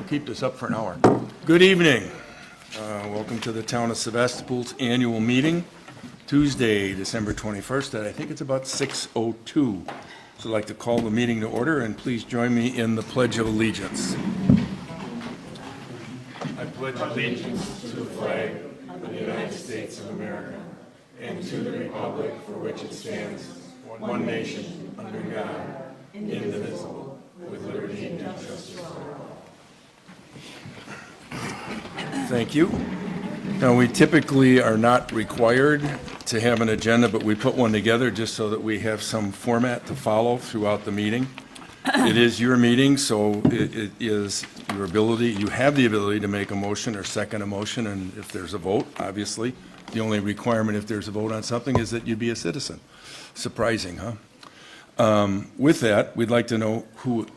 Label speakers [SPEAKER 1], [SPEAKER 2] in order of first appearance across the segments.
[SPEAKER 1] keep this up for an hour. Good evening. Welcome to the Town of Sevastopol's annual meeting, Tuesday, December 21st, at I think it's about 6:02. So I'd like to call the meeting to order, and please join me in the Pledge of Allegiance. I pledge allegiance to the flag of the United States of America and to the republic for which it stands, one nation, under God, indivisible, with liberty and justice for all. Thank you. Now, we typically are not required to have an agenda, but we put one together just so that we have some format to follow throughout the meeting. It is your meeting, so it is your ability, you have the ability to make a motion or second a motion, and if there's a vote, obviously. The only requirement if there's a vote on something is that you be a citizen. Surprising, huh? With that, we'd like to know who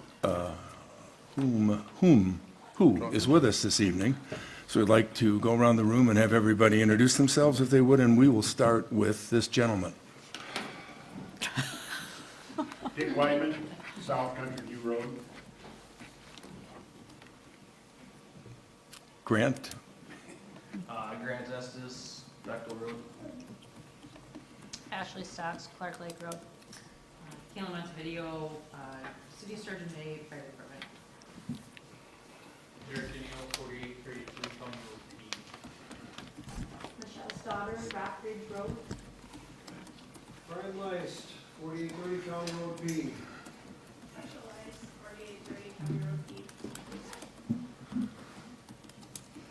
[SPEAKER 1] is with us this evening. So we'd like to go around the room and have everybody introduce themselves if they would, and we will start with this gentleman.
[SPEAKER 2] Dick Wyman, South Country View Road.
[SPEAKER 1] Grant?
[SPEAKER 3] Grant Estes, Bechtel Road.
[SPEAKER 4] Ashley Stocks, Clark Lake Road.
[SPEAKER 5] Kayla Montevideo, City of Sturgeon Bay Fire Department.
[SPEAKER 3] Derek Daniel, 4833 County Road B.
[SPEAKER 4] Michelle Stoddard, Rock Ridge Road.
[SPEAKER 6] Brian Leist, 4830 County Road B.
[SPEAKER 4] Rachel Weiss, 4830 County Road B.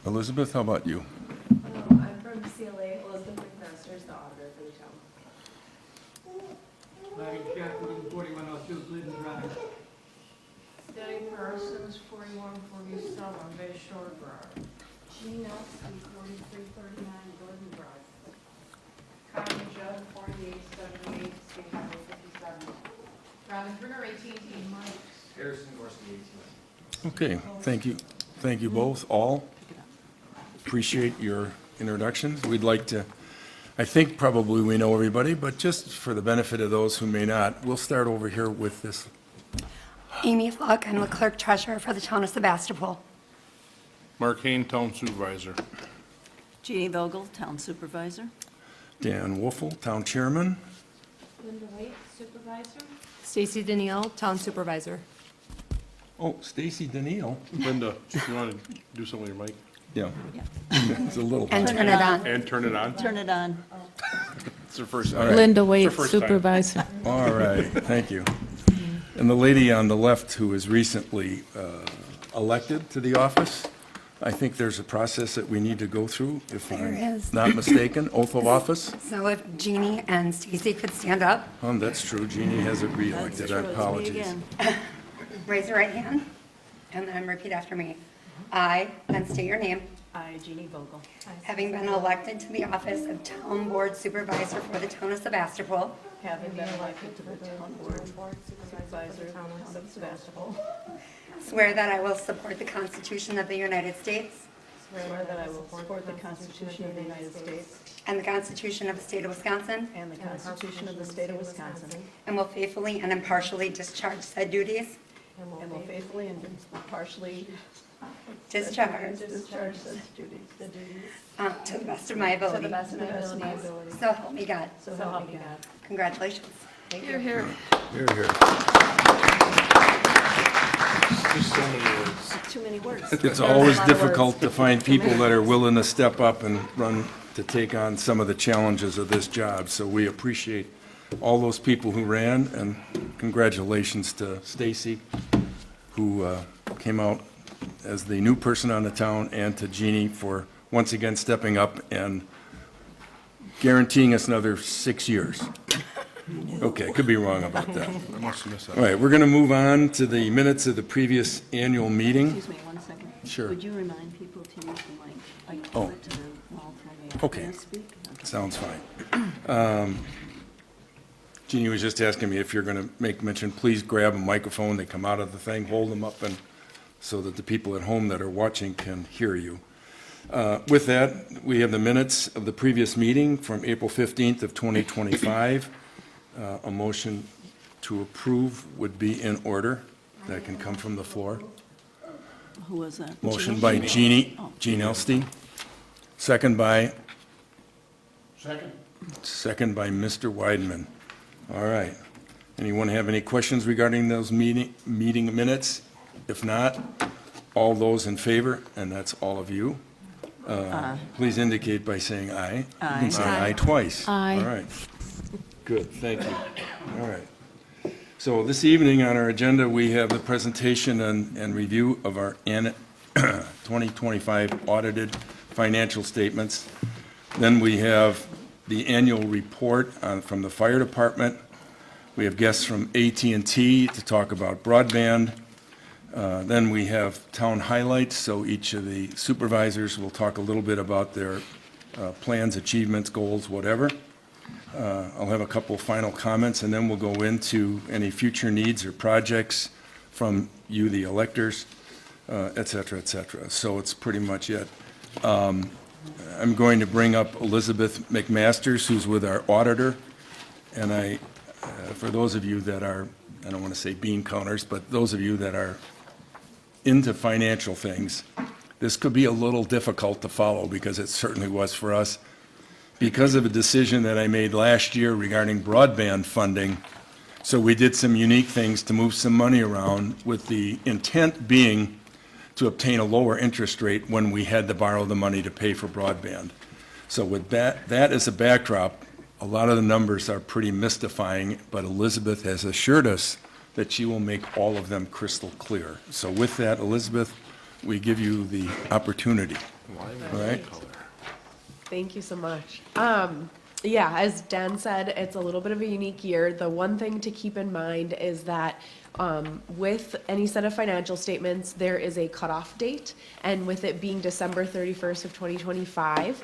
[SPEAKER 1] Elizabeth, how about you?
[SPEAKER 7] I'm from CLA, Elizabeth McMaster's the auditor for the town.
[SPEAKER 6] Larry Jacqueline, 4102 Glidden Drive.
[SPEAKER 4] Debbie Parsons, 4147 Bay Shore Drive.
[SPEAKER 7] Jean Nelson, 4339 Gordon Drive.
[SPEAKER 4] Connie Judd, 4878 State Highway 57.
[SPEAKER 5] Robin Turner, AT&T.
[SPEAKER 3] Harrison Gorski, 18.
[SPEAKER 1] Okay, thank you. Thank you both, all. Appreciate your introductions. We'd like to, I think probably we know everybody, but just for the benefit of those who may not, we'll start over here with this.
[SPEAKER 8] Amy Fluck, I'm the clerk treasurer for the town of Sevastopol.
[SPEAKER 2] Mark Hain, Town Supervisor.
[SPEAKER 9] Jeannie Vogel, Town Supervisor.
[SPEAKER 1] Dan Wolfel, town chairman.
[SPEAKER 4] Linda Waite, Supervisor.
[SPEAKER 7] Stacy Danielle, town supervisor.
[SPEAKER 1] Oh, Stacy Danielle.
[SPEAKER 2] Linda, you want to do something with your mic?
[SPEAKER 1] Yeah,
[SPEAKER 9] Yeah.
[SPEAKER 1] it's a little.
[SPEAKER 8] And turn it on.
[SPEAKER 2] And turn it on?
[SPEAKER 9] Turn it on.
[SPEAKER 2] It's her first
[SPEAKER 1] All
[SPEAKER 2] time.
[SPEAKER 1] right.
[SPEAKER 10] Linda
[SPEAKER 2] It's
[SPEAKER 10] Waite,
[SPEAKER 2] her first time.
[SPEAKER 10] supervisor.
[SPEAKER 1] All right, thank you. And the lady on the left who was recently elected to the office, I think there's a process that we need to go through, if
[SPEAKER 8] There
[SPEAKER 1] I'm
[SPEAKER 8] is.
[SPEAKER 1] not mistaken, oath of office.
[SPEAKER 8] So if Jeannie and Stacy could stand up,
[SPEAKER 1] That's true, Jeannie hasn't
[SPEAKER 9] That's
[SPEAKER 1] reelected,
[SPEAKER 9] true,
[SPEAKER 1] I
[SPEAKER 9] it's me
[SPEAKER 1] apologize.
[SPEAKER 9] again.
[SPEAKER 8] raise your right hand, and then repeat after me. I, and state your name,
[SPEAKER 9] I, Jeannie Vogel,
[SPEAKER 8] having been elected to the office of town board supervisor for the town of Sevastopol,
[SPEAKER 9] having been elected to the Town Board Supervisor of the Town of Sevastopol,
[SPEAKER 8] swear that I will support the Constitution of the United States
[SPEAKER 9] swear that I will support the Constitution of the United States
[SPEAKER 8] and the Constitution of the state of Wisconsin,
[SPEAKER 9] and the Constitution of the State of Wisconsin,
[SPEAKER 8] and will faithfully and impartially discharge said duties,
[SPEAKER 9] and will faithfully and impartially
[SPEAKER 8] discharge
[SPEAKER 9] discharge such duties
[SPEAKER 8] to the best of my
[SPEAKER 9] to the
[SPEAKER 8] ability.
[SPEAKER 9] best of my abilities.
[SPEAKER 8] So help me God.
[SPEAKER 9] So help me God.
[SPEAKER 8] Congratulations.
[SPEAKER 9] Thank you.
[SPEAKER 10] Here, here.
[SPEAKER 1] Here, here.
[SPEAKER 2] Just so many words.
[SPEAKER 9] Too many words.
[SPEAKER 1] It's always difficult to find people that are willing to step up and run to take on some of the challenges of this job. So we appreciate all those people who ran, and congratulations to Stacy, who came out as the new person on the town, and to Jeannie for once again stepping up and guaranteeing us another 6 years. Okay, could be wrong about that.
[SPEAKER 2] I must have missed that.
[SPEAKER 1] All right, we're going to move on to the minutes of the previous annual meeting.
[SPEAKER 9] Excuse me, 1 second.
[SPEAKER 1] Sure.
[SPEAKER 9] Would you remind people to use the mic? I can
[SPEAKER 1] Oh.
[SPEAKER 9] put it to the wall for me.
[SPEAKER 1] Okay.
[SPEAKER 9] Can I speak? Okay.
[SPEAKER 1] Sounds fine. Jeannie was just asking me if you're going to make mention, please grab a microphone. They come out of the thing, hold them up, and so that the people at home that are watching can hear you. With that, we have the minutes of the previous meeting from April 15th of 2025. A motion to approve would be in order. That can come from the floor.
[SPEAKER 9] Who was that?
[SPEAKER 1] Motion by Jean Elstein, second by Mr. Weidman. All right. Anyone have any questions regarding those meeting minutes? If not, all those in favor, and that's all of you, please indicate by saying aye. You can say aye twice.
[SPEAKER 9] Aye.
[SPEAKER 1] All right. Good, thank you. All right. So this evening on our agenda, we have the presentation and review of our 2025 audited financial statements. Then we have the annual report from the fire department. We have guests from AT&T to talk about broadband. Then we have town highlights, so each of the supervisors will talk a little bit about their plans, achievements, goals, whatever. I'll have a couple final comments, and then we'll go into any future needs or projects from you, the electors, et cetera, et cetera. So it's pretty much it. I'm going to bring up Elizabeth McMasters, who's with our auditor, and for those of you that are, I don't want to say bean counters, but those of you that are into financial things, this could be a little difficult to follow, because it certainly was for us. Because of a decision that I made last year regarding broadband funding, so we did some unique things to move some money around, with the intent being to obtain a lower interest rate when we had to borrow the money to pay for broadband. So with that as a backdrop, a lot of the numbers are pretty mystifying, but Elizabeth has assured us that she will make all of them crystal clear. So with that, Elizabeth, we give you the opportunity. All right?
[SPEAKER 9] Thank you so much. Yeah, as Dan said, it's a little bit of a unique year. The one thing to keep in mind is that with any set of financial statements, there is a cutoff date, and with it being December 31st of 2025,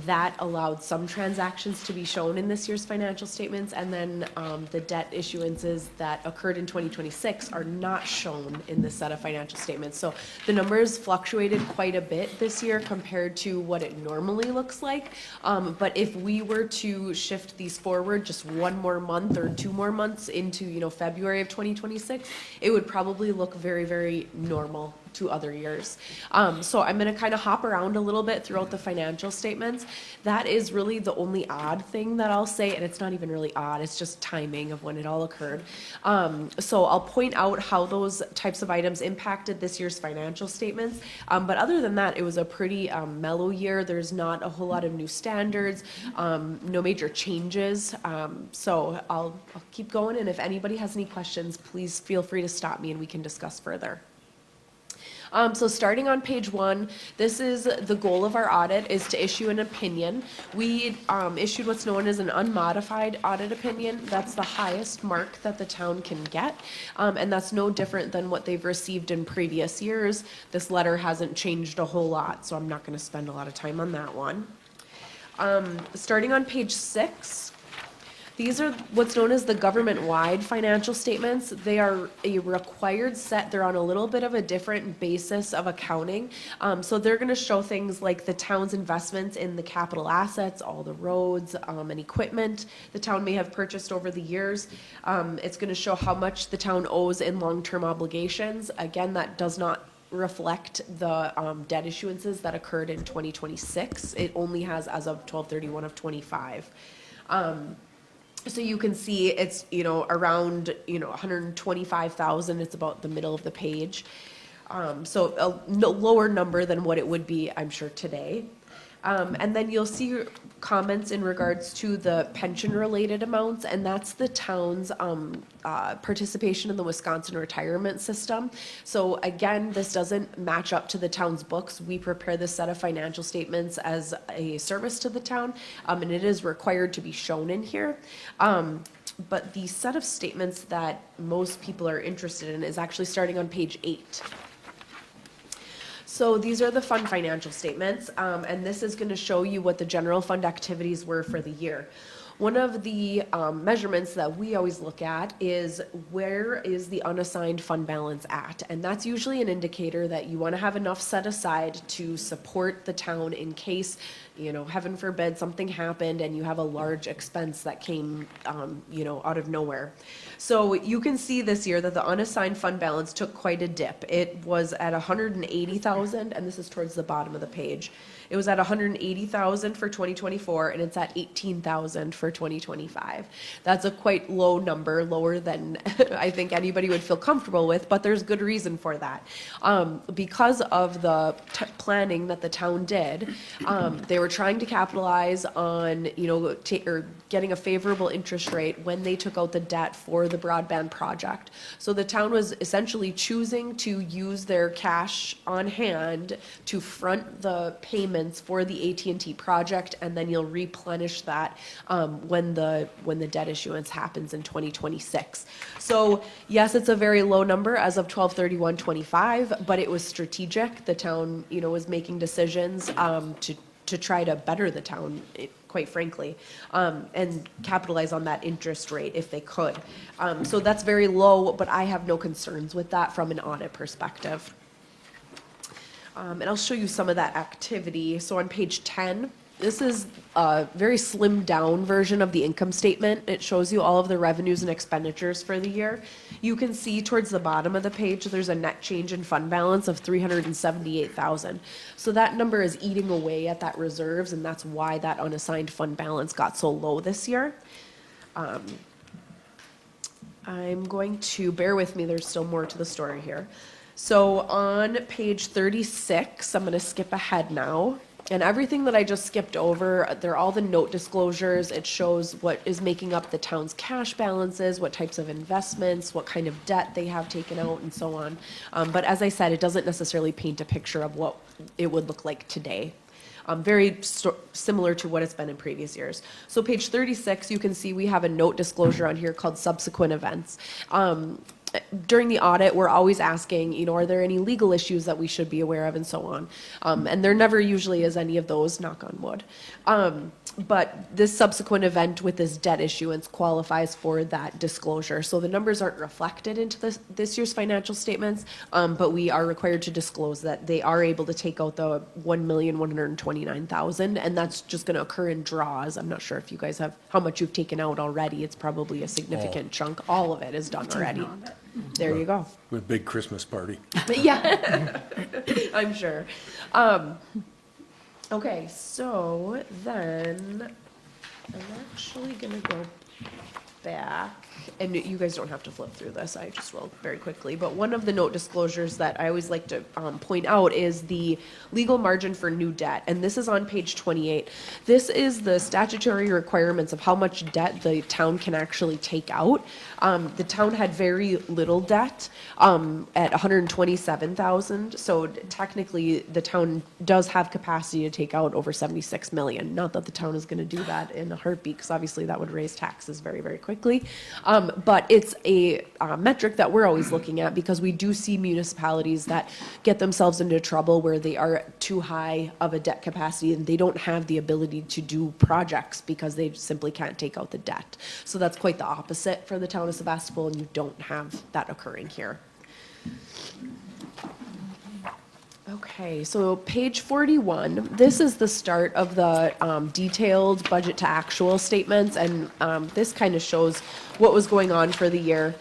[SPEAKER 9] that allowed some transactions to be shown in this year's financial statements, and then the debt issuances that occurred in 2026 are not shown in this set of financial statements. So the numbers fluctuated quite a bit this year compared to what it normally looks like. But if we were to shift these forward just one more month or 2 more months into, February of 2026, it would probably look very, very normal to other years. So I'm going to kind of hop around a little bit throughout the financial statements. That is really the only odd thing that I'll say, and it's not even really odd, it's just timing of when it all occurred. So I'll point out how those types of items impacted this year's financial statements. But other than that, it was a pretty mellow year. There's not a whole lot of new standards, no major changes. So I'll keep going, and if anybody has any questions, please feel free to stop me and we can discuss further. So starting on page 1, this is the goal of our audit, is to issue an opinion. We issued what's known as an unmodified audit opinion. That's the highest mark that the town can get, and that's no different than what they've received in previous years. This letter hasn't changed a whole lot, so I'm not going to spend a lot of time on that one. Starting on page 6, these are what's known as the government-wide financial statements. They are a required set. They're on a little bit of a different basis of accounting. So they're going to show things like the town's investments in the capital assets, all the roads and equipment the town may have purchased over the years. It's going to show how much the town owes in long-term obligations. Again, that does not reflect the debt issuances that occurred in 2026. It only has as of 12/31 of 25. So you can see it's, around, 125,000. It's about the middle of the page. So a lower number than what it would be, I'm sure, today. And then you'll see comments in regards to the pension-related amounts, and that's the town's participation in the Wisconsin retirement system. So again, this doesn't match up to the town's books. We prepare this set of financial statements as a service to the town, and it is required to be shown in here. But the set of statements that most people are interested in is actually starting on page 8. So these are the fund financial statements, and this is going to show you what the general fund activities were for the year. One of the measurements that we always look at is where is the unassigned fund balance at? And that's usually an indicator that you want to have enough set aside to support the town in case, heaven forbid, something happened and you have a large expense that came, out of nowhere. So you can see this year that the unassigned fund balance took quite a dip. It was at 180,000, and this is towards the bottom of the page. It was at 180,000 for 2024, and it's at 18,000 for 2025. That's a quite low number, lower than I think anybody would feel comfortable with, but there's good reason for that. Because of the planning that the town did, they were trying to capitalize on, or getting a favorable interest rate when they took out the debt for the broadband project. So the town was essentially choosing to use their cash on hand to front the payments for the AT&T project, and then you'll replenish that when the debt issuance happens in 2026. So yes, it's a very low number as of 12/31/25, but it was strategic. The town, was making decisions to try to better the town, quite frankly, and capitalize on that interest rate if they could. So that's very low, but I have no concerns with that from an audit perspective. And I'll show you some of that activity. So on page 10, this is a very slimmed down version of the income statement. It shows you all of the revenues and expenditures for the year. You can see towards the bottom of the page, there's a net change in fund balance of 378,000. So that number is eating away at that reserves, and that's why that unassigned fund balance got so low this year. I'm going to, bear with me, there's still more to the story here. So on page 36, I'm going to skip ahead now. And everything that I just skipped over, they're all the note disclosures. It shows what is making up the town's cash balances, what types of investments, what kind of debt they have taken out, and so on. But as I said, it doesn't necessarily paint a picture of what it would look like today. Very similar to what it's been in previous years. So page 36, you can see we have a note disclosure on here called subsequent events. During the audit, we're always asking, are there any legal issues that we should be aware of, and so on. And there never usually is any of those, knock on wood. But this subsequent event with this debt issuance qualifies for that disclosure. So the numbers aren't reflected into this year's financial statements, but we are required to disclose that they are able to take out the $1,129,000, and that's just going to occur in draws. I'm not sure if you guys have how much you've taken out already. It's probably a significant chunk. All of it is done already. There you go.
[SPEAKER 1] With a big Christmas party.
[SPEAKER 9] Yeah, I'm sure. Okay, so then I'm actually gonna go back, and you guys don't have to flip through this, I just will very quickly, but one of the note disclosures that I always like to point out is the legal margin for new debt, and this is on page 28. This is the statutory requirements of how much debt the town can actually take out. The town had very little debt at 127,000, so technically the town does have capacity to take out over 76 million. Not that the town is going to do that in a heartbeat, because obviously that would raise taxes very, very quickly. But it's a metric that we're always looking at, because we do see municipalities that get themselves into trouble where they are too high of a debt capacity and they don't have the ability to do projects because they simply can't take out the debt. So that's quite the opposite for the town of Sevastopol, and you don't have that occurring here. Okay, so page 41, this is the start of the detailed budget to actual statements, and this kind of shows what was going on for the year.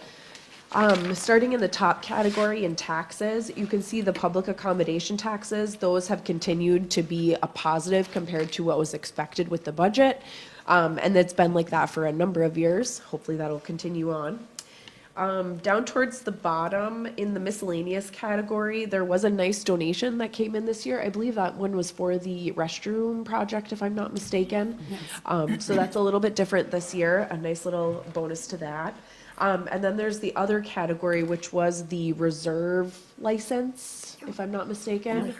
[SPEAKER 9] Starting in the top category in taxes, you can see the public accommodation taxes. Those have continued to be a positive compared to what was expected with the budget. And it's been like that for a number of years. Hopefully that'll continue on. Down towards the bottom in the miscellaneous category, there was a nice donation that came in this year. I believe that one was for the restroom project, if I'm not mistaken. So that's a little bit different this year, a nice little bonus to that. And then there's the other category, which was the reserve license, if I'm not mistaken.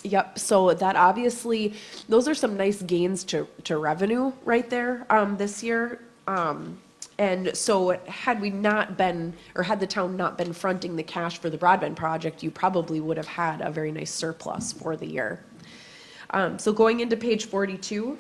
[SPEAKER 9] Yep, so that obviously, those are some nice gains to revenue right there this year. And so had we not been, or had the town not been fronting the cash for the broadband project, you probably would have had a very nice surplus for the year. So going into page 42,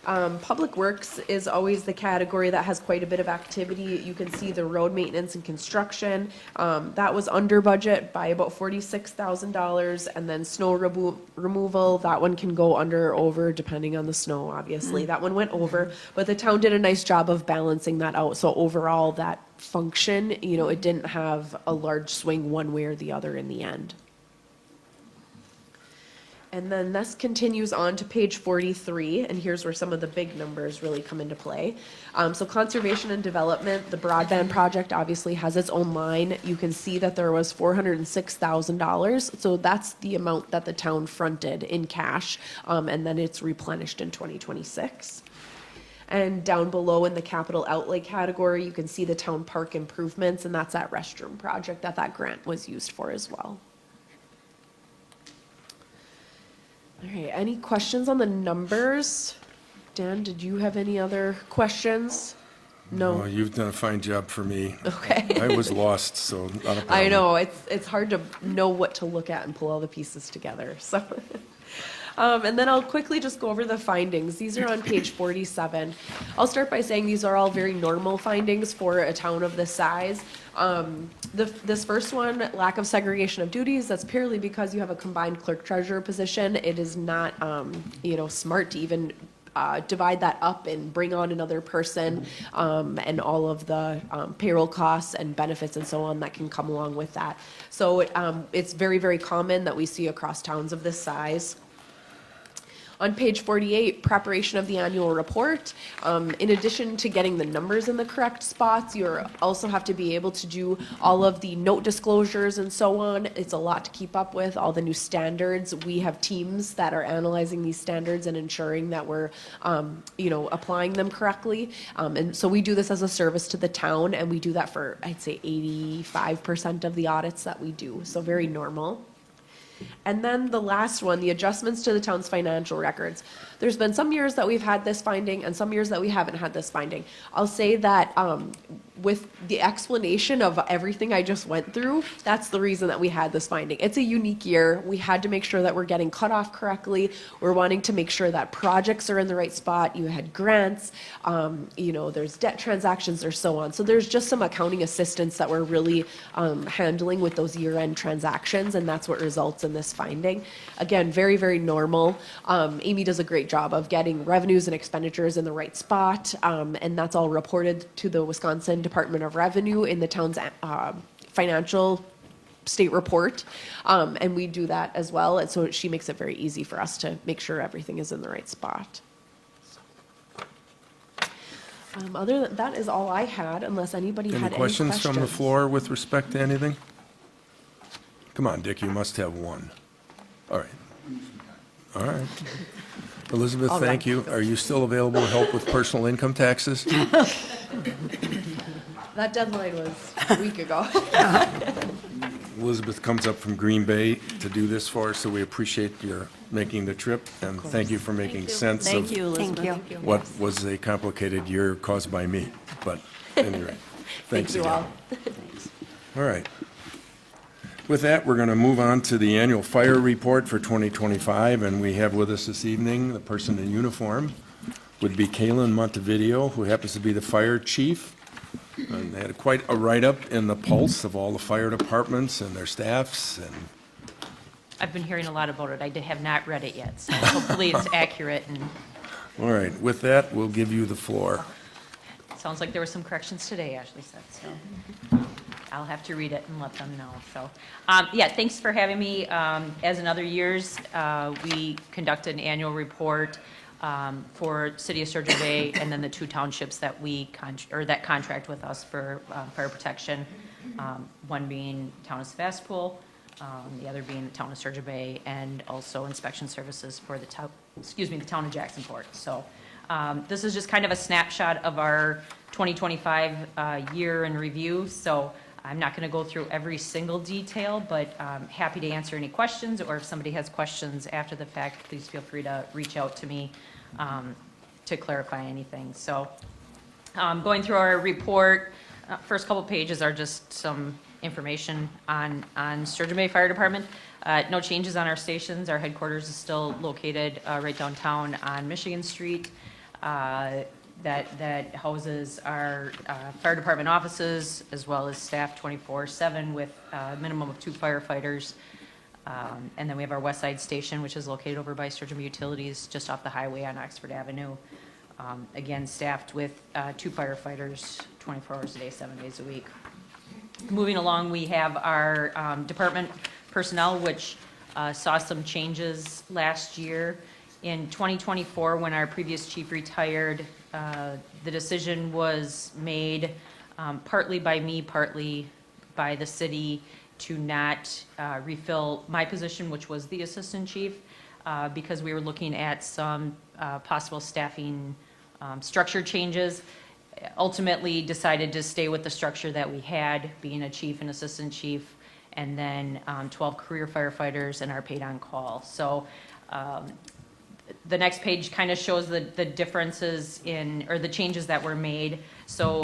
[SPEAKER 9] Public Works is always the category that has quite a bit of activity. You can see the road maintenance and construction. That was under budget by about $46,000. And then snow removal, that one can go under or over depending on the snow, obviously. That one went over, but the town did a nice job of balancing that out. So overall, that function, it didn't have a large swing one way or the other in the end. And then this continues on to page 43, and here's where some of the big numbers really come into play. So conservation and development, the broadband project obviously has its own line. You can see that there was $406,000, so that's the amount that the town fronted in cash, and then it's replenished in 2026. And down below in the capital outlay category, you can see the town park improvements, and that's that restroom project that grant was used for as well. All right, any questions on the numbers? Dan, did you have any other questions?
[SPEAKER 1] Well,
[SPEAKER 9] No?
[SPEAKER 1] you've done a fine job for me.
[SPEAKER 9] Okay.
[SPEAKER 1] I was lost, so not a problem.
[SPEAKER 9] I know, it's hard to know what to look at and pull all the pieces together, so. And then I'll quickly just go over the findings. These are on page 47. I'll start by saying these are all very normal findings for a town of this size. This first one, lack of segregation of duties, that's purely because you have a combined clerk treasurer position. It is not, smart to even divide that up and bring on another person, and all of the payroll costs and benefits and so on that can come along with that. So it's very, very common that we see across towns of this size. On page 48, preparation of the annual report. In addition to getting the numbers in the correct spots, you also have to be able to do all of the note disclosures and so on. It's a lot to keep up with, all the new standards. We have teams that are analyzing these standards and ensuring that we're, applying them correctly. And so we do this as a service to the town, and we do that for, I'd say, 85% of the audits that we do. So very normal. And then the last one, the adjustments to the town's financial records. There's been some years that we've had this finding and some years that we haven't had this finding. I'll say that with the explanation of everything I just went through, that's the reason that we had this finding. It's a unique year. We had to make sure that we're getting cut off correctly. We're wanting to make sure that projects are in the right spot. You had grants, there's debt transactions or so on. So there's just some accounting assistance that we're really handling with those year-end transactions, and that's what results in this finding. Again, very, very normal. Amy does a great job of getting revenues and expenditures in the right spot, and that's all reported to the Wisconsin Department of Revenue in the town's financial state report, and we do that as well, and so she makes it very easy for us to make sure everything is in the right spot. Other than that is all I had, unless anybody had
[SPEAKER 1] Any
[SPEAKER 9] any
[SPEAKER 1] questions from the floor with respect to anything? Come on, Dick, you must have one. All right. All right. Elizabeth,
[SPEAKER 9] All
[SPEAKER 1] thank
[SPEAKER 9] right.
[SPEAKER 1] you. Are you still available to help with personal income taxes?
[SPEAKER 9] That deadline was a week ago.
[SPEAKER 1] Elizabeth comes up from Green Bay to do this for us, so we appreciate your making the trip, and thank you for making sense of
[SPEAKER 8] Thank you.
[SPEAKER 1] what was a complicated year caused by me. But anyway, thanks
[SPEAKER 9] Thank you
[SPEAKER 1] again.
[SPEAKER 9] all.
[SPEAKER 1] All right. With that, we're going to move on to the annual fire report for 2025, and we have with us this evening, the person in uniform would be Kaylin Montevideo, who happens to be the fire chief. And they had quite a write-up in the Pulse of all the fire departments and their staffs, and
[SPEAKER 10] I've been hearing a lot about it. I have not read it yet, so hopefully it's accurate, and
[SPEAKER 1] all right, with that, we'll give you the floor.
[SPEAKER 10] it sounds like there were some corrections today, Ashley said, so I'll have to read it and let them know. So, thanks for having me. As in other years, we conducted an annual report for City of Sturgeon Bay, and then the two townships that that contract with us for fire protection. One being town of Sevastopol, the other being the town of Sturgeon Bay, and also inspection services for the town of Jacksonport. So this is just kind of a snapshot of our 2025 year in review. So I'm not going to go through every single detail, but I'm happy to answer any questions, or if somebody has questions after the fact, please feel free to reach out to me to clarify anything. So going through our report, first couple pages are just some information on Sturgeon Bay Fire Department. No changes on our stations. Our headquarters is still located right downtown on Michigan Street. that houses our fire department offices as well as staff 24/7 with a minimum of 2 firefighters. And then we have our West Side Station, which is located over by Sturgeon Utilities, just off the highway on Oxford Avenue. Again, staffed with 2 firefighters, 24 hours a day, 7 days a week. Moving along, we have our department personnel, which saw some changes last year. In 2024, when our previous chief retired, the decision was made partly by me, partly by the city, to not refill my position, which was the assistant chief, because we were looking at some possible staffing structure changes. Ultimately decided to stay with the structure that we had, being a chief and assistant chief, and then 12 career firefighters and our paid on call. So the next page kind of shows the differences in, or the changes that were made. So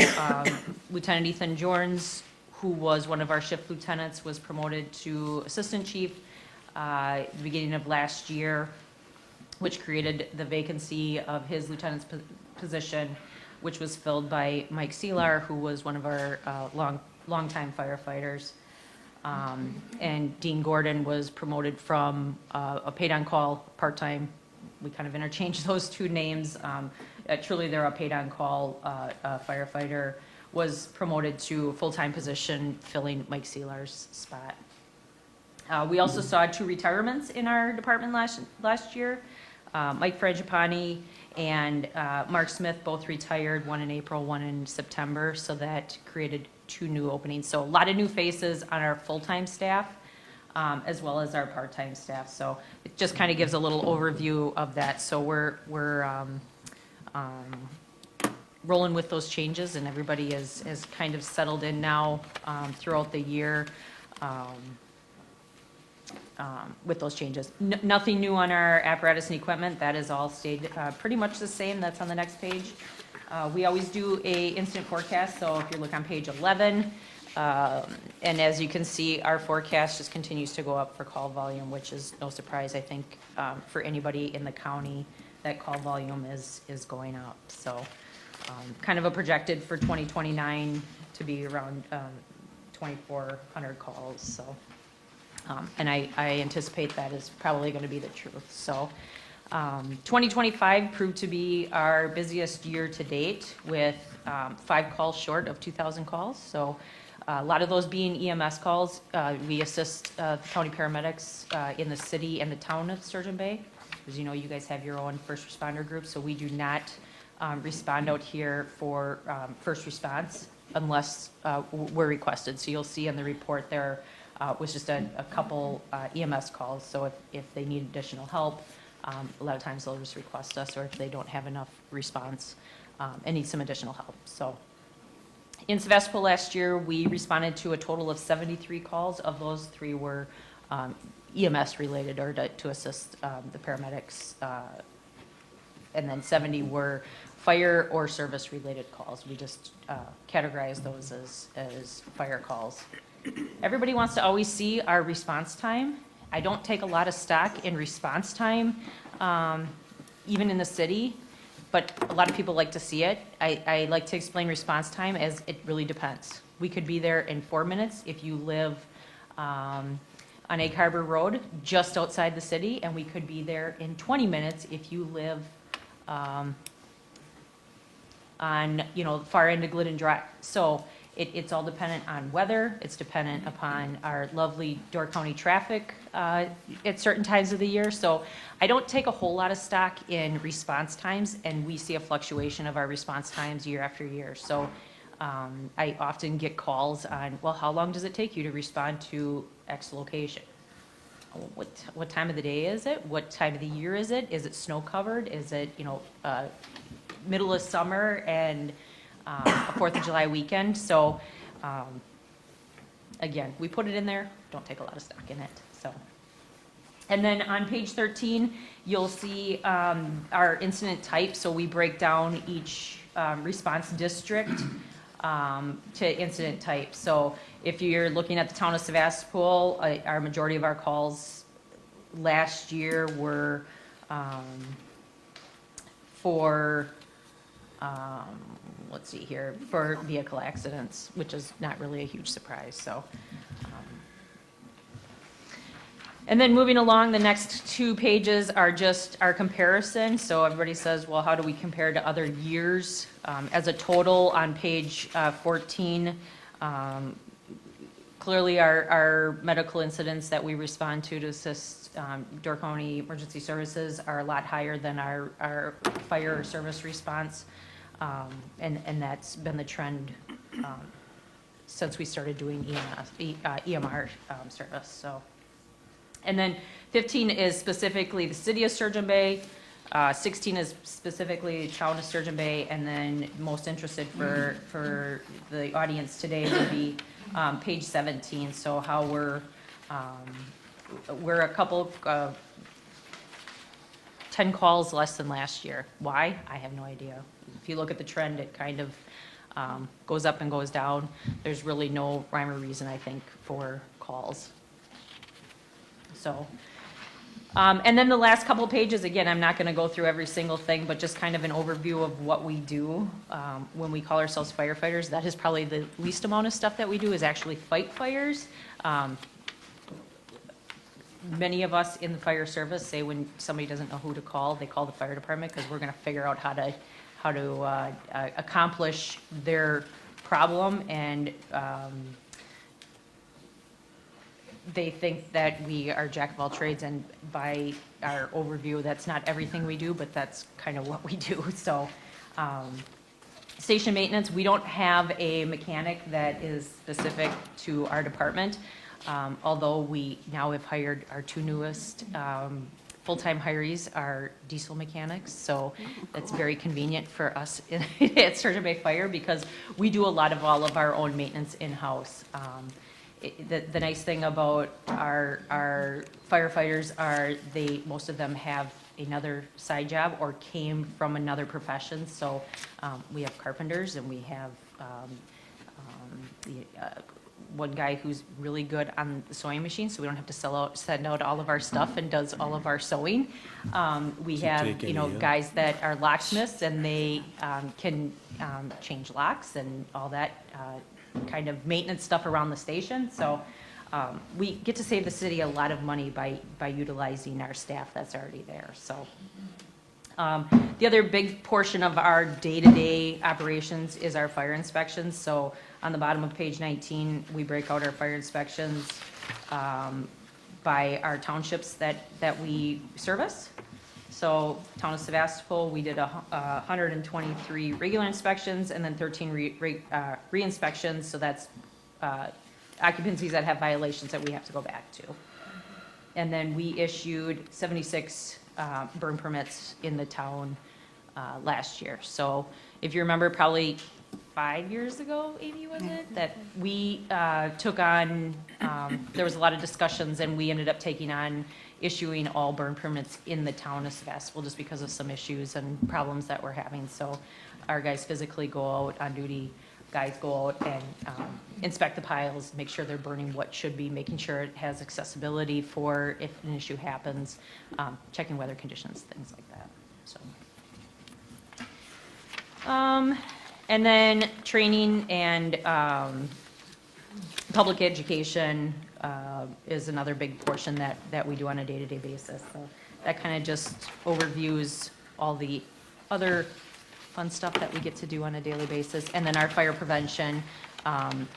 [SPEAKER 10] Lieutenant Ethan Jorns, who was one of our shift lieutenants, was promoted to assistant chief at the beginning of last year, which created the vacancy of his lieutenant's position, which was filled by Mike Seelar, who was one of our longtime firefighters. And Dean Gordon was promoted from a paid-on-call part-time. We kind of interchanged those 2 names. Truly, they're a paid-on-call firefighter, was promoted to a full-time position, filling Mike Seelar's spot. We also saw 2 retirements in our department last year. Mike Frangipani and Mark Smith both retired, one in April, one in September, so that created 2 new openings. So a lot of new faces on our full-time staff, as well as our part-time staff. So it just kind of gives a little overview of that. So we're rolling with those changes, and everybody is kind of settled in now throughout the year with those changes. Nothing new on our apparatus and equipment. That is all stayed pretty much the same. That's on the next page. We always do a incident forecast, so if you look on page 11, and as you can see, our forecast just continues to go up for call volume, which is no surprise, I think, for anybody in the county, that call volume is going up. So kind of a projected for 2029 to be around 2,400 calls. So, and I anticipate that is probably going to be the truth. So 2025 proved to be our busiest year to date, with 5 calls short of 2,000 calls. So a lot of those being EMS calls. We assist county paramedics in the city and the town of Sturgeon Bay. As you know, you guys have your own first responder group, so we do not respond out here for first response unless we're requested. So you'll see in the report there was just a couple EMS calls. So if they need additional help, a lot of times they'll just request us, or if they don't have enough response and need some additional help. So in Sevastopol last year, we responded to a total of 73 calls. Of those, 3 were EMS related, or to assist the paramedics, and then 70 were fire or service related calls. We just categorize those as fire calls. Everybody wants to always see our response time. I don't take a lot of stock in response time, even in the city, but a lot of people like to see it. I like to explain response time as it really depends. We could be there in 4 minutes if you live on Egg Harbor Road, just outside the city, and we could be there in 20 minutes if you live on, far end of Glidden Drive. So it's all dependent on weather. It's dependent upon our lovely Door County traffic at certain times of the year. So I don't take a whole lot of stock in response times, and we see a fluctuation of our response times year after year. So I often get calls on, well, how long does it take you to respond to X location? What time of the day is it? What time of the year is it? Is it snow covered? Is it, middle of summer and a 4th of July weekend? So again, we put it in there, don't take a lot of stock in it. So, and then on page 13, you'll see our incident type. So we break down each response district to incident type. So if you're looking at the town of Sevastopol, our majority of our calls last year were for let's see here, for vehicle accidents, which is not really a huge surprise, so. And then moving along, the next 2 pages are just our comparison. So everybody says, well, how do we compare to other years? As a total on page 14, clearly our medical incidents that we respond to assist Door County Emergency Services are a lot higher than our fire service response. And that's been the trend since we started doing EMR service, so. And then 15 is specifically the city of Sturgeon Bay, 16 is specifically town of Sturgeon Bay, and then most interested for the audience today would be page 17, so how we're a couple, 10 calls less than last year. Why? I have no idea. If you look at the trend, it kind of goes up and goes down. There's really no rhyme or reason, I think, for calls. So, and then the last couple pages, again, I'm not going to go through every single thing, but just kind of an overview of what we do when we call ourselves firefighters. That is probably the least amount of stuff that we do is actually fight fires. Many of us in the fire service say when somebody doesn't know who to call, they call the fire department because we're going to figure out how to accomplish their problem, and they think that we are jack of all trades, and by our overview, that's not everything we do, but that's kind of what we do. So, station maintenance, we don't have a mechanic that is specific to our department, although we now have hired our 2 newest full-time hirees are diesel mechanics, so that's very convenient for us at Sturgeon Bay Fire because we do a lot of all of our own maintenance in-house. The nice thing about our firefighters are most of them have another side job or came from another profession. So we have carpenters, and we have one guy who's really good on the sewing machine, so we don't have to send out all of our stuff and does all of our sewing. We have, guys that are locksmiths, and they can change locks and all that kind of maintenance stuff around the station. So we get to save the city a lot of money by utilizing our staff that's already there. So the other big portion of our day-to-day operations is our fire inspections. So on the bottom of page 19, we break out our fire inspections by our townships that we service. So town of Sevastopol, we did 123 regular inspections and then 13 re-inspections. So that's occupancies that have violations that we have to go back to. And then we issued 76 burn permits in the town last year. So if you remember, probably 5 years ago, Amy, was it, that we took on, there was a lot of discussions, and we ended up taking on issuing all burn permits in the town of Sevastopol just because of some issues and problems that we're having. So our guys physically go out on duty, guys go out and inspect the piles, make sure they're burning what should be, making sure it has accessibility for if an issue happens, checking weather conditions, things like that. So, and then training and public education is another big portion that we do on a day-to-day basis. So that kind of just overviews all the other fun stuff that we get to do on a daily basis. And then our fire prevention on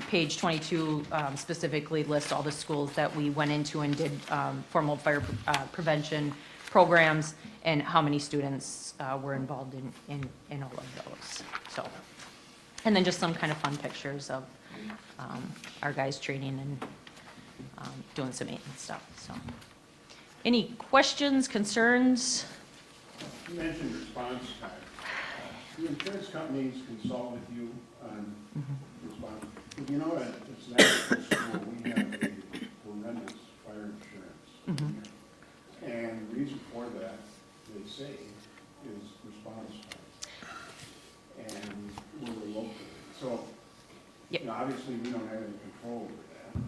[SPEAKER 10] page 22 specifically lists all the schools that we went into and did formal fire prevention programs and how many students were involved in all of those. So, and then just some kind of fun pictures of our guys training and doing some maintenance stuff. So, any questions, concerns?
[SPEAKER 2] You mentioned response time. Do insurance companies consult with you on response? You know, at Sevastopol School, we have a horrendous fire insurance. And the reason for that, they say, is response time. And where we're located. So,
[SPEAKER 10] Yep.
[SPEAKER 2] Obviously, we don't have any control over that.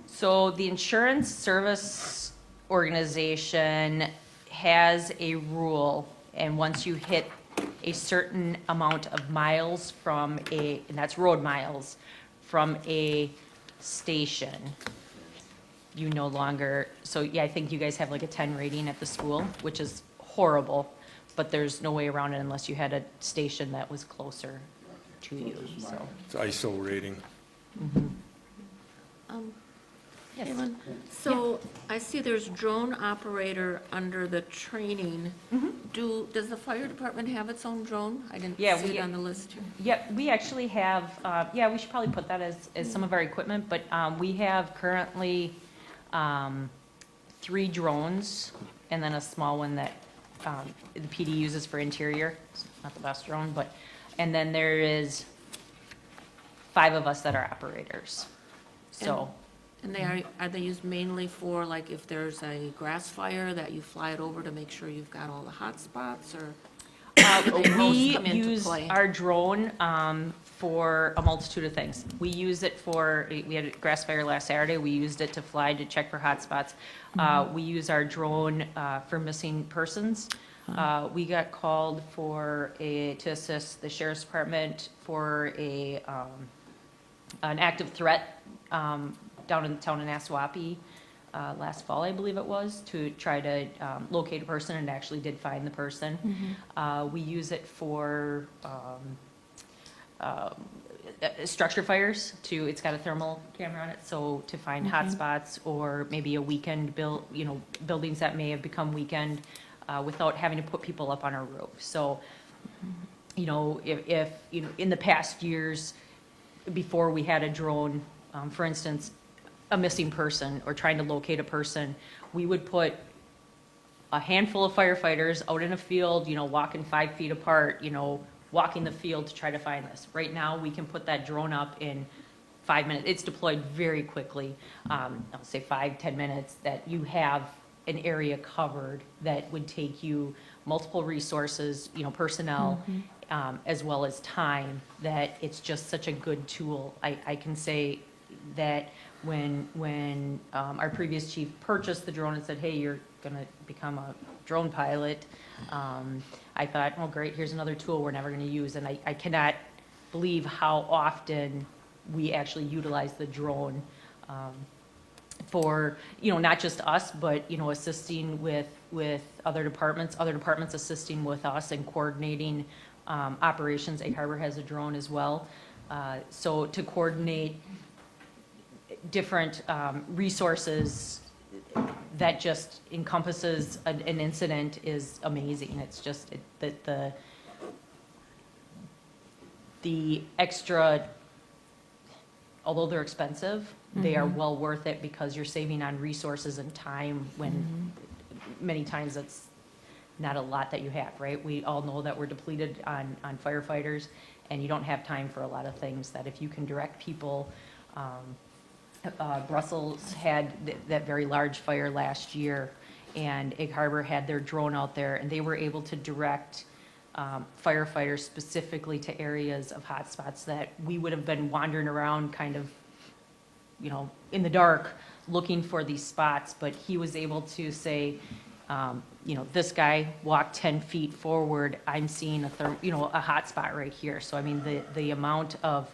[SPEAKER 10] So the insurance service organization has a rule, and once you hit a certain amount of miles from and that's road miles, from a station, you no longer, so yeah, I think you guys have like a 10 rating at the school, which is horrible, but there's no way around it unless you had a station that was closer to you, so.
[SPEAKER 1] It's ISO rating.
[SPEAKER 10] Yes.
[SPEAKER 11] Kaylin, so I see there's drone operator under the training. Does the fire department have its own drone? I didn't
[SPEAKER 10] Yeah,
[SPEAKER 11] see
[SPEAKER 10] we-
[SPEAKER 11] it on the list here.
[SPEAKER 10] Yep, we actually have, yeah, we should probably put that as some of our equipment, but we have currently 3 drones, and then a small one that the PD uses for interior. It's not the best drone, but, and then there is 5 of us that are operators, so.
[SPEAKER 11] And are they used mainly for, like, if there's a grass fire, that you fly it over to make sure you've got all the hot spots, or? do they most
[SPEAKER 10] We
[SPEAKER 11] come into
[SPEAKER 10] use
[SPEAKER 11] play?
[SPEAKER 10] our drone for a multitude of things. We use it for, we had a grass fire last Saturday, we used it to fly to check for hot spots. We use our drone for missing persons. We got called to assist the sheriff's department for an active threat down in the town of Nassau last fall, I believe it was, to try to locate a person, and actually did find the person. We use it for structure fires it's got a thermal camera on it, so to find hot spots, or maybe a weekend buildings that may have become weakened without having to put people up on a roof. So, if in the past years, before we had a drone, for instance, a missing person or trying to locate a person, we would put a handful of firefighters out in a field, walking 5 feet apart, walking the field to try to find this. Right now, we can put that drone up in 5 minutes. It's deployed very quickly. I'll say 5-10 minutes, that you have an area covered that would take you multiple resources, personnel, as well as time, that it's just such a good tool. I can say that when our previous chief purchased the drone and said, hey, you're going to become a drone pilot, I thought, oh, great, here's another tool we're never going to use. And I cannot believe how often we actually utilize the drone for, not just us, but, assisting with other departments assisting with us and coordinating operations. Egg Harbor has a drone as well. So to coordinate different resources that just encompasses an incident is amazing. It's just that the extra, although they're expensive, they are well worth it, because you're saving on resources and time, when many times it's not a lot that you have, right? We all know that we're depleted on firefighters, and you don't have time for a lot of things, that if you can direct people. Brussels had that very large fire last year, and Egg Harbor had their drone out there, and they were able to direct firefighters specifically to areas of hot spots that we would have been wandering around kind of, in the dark looking for these spots. But he was able to say, this guy walked 10 feet forward, I'm seeing a hot spot right here. So I mean, the amount of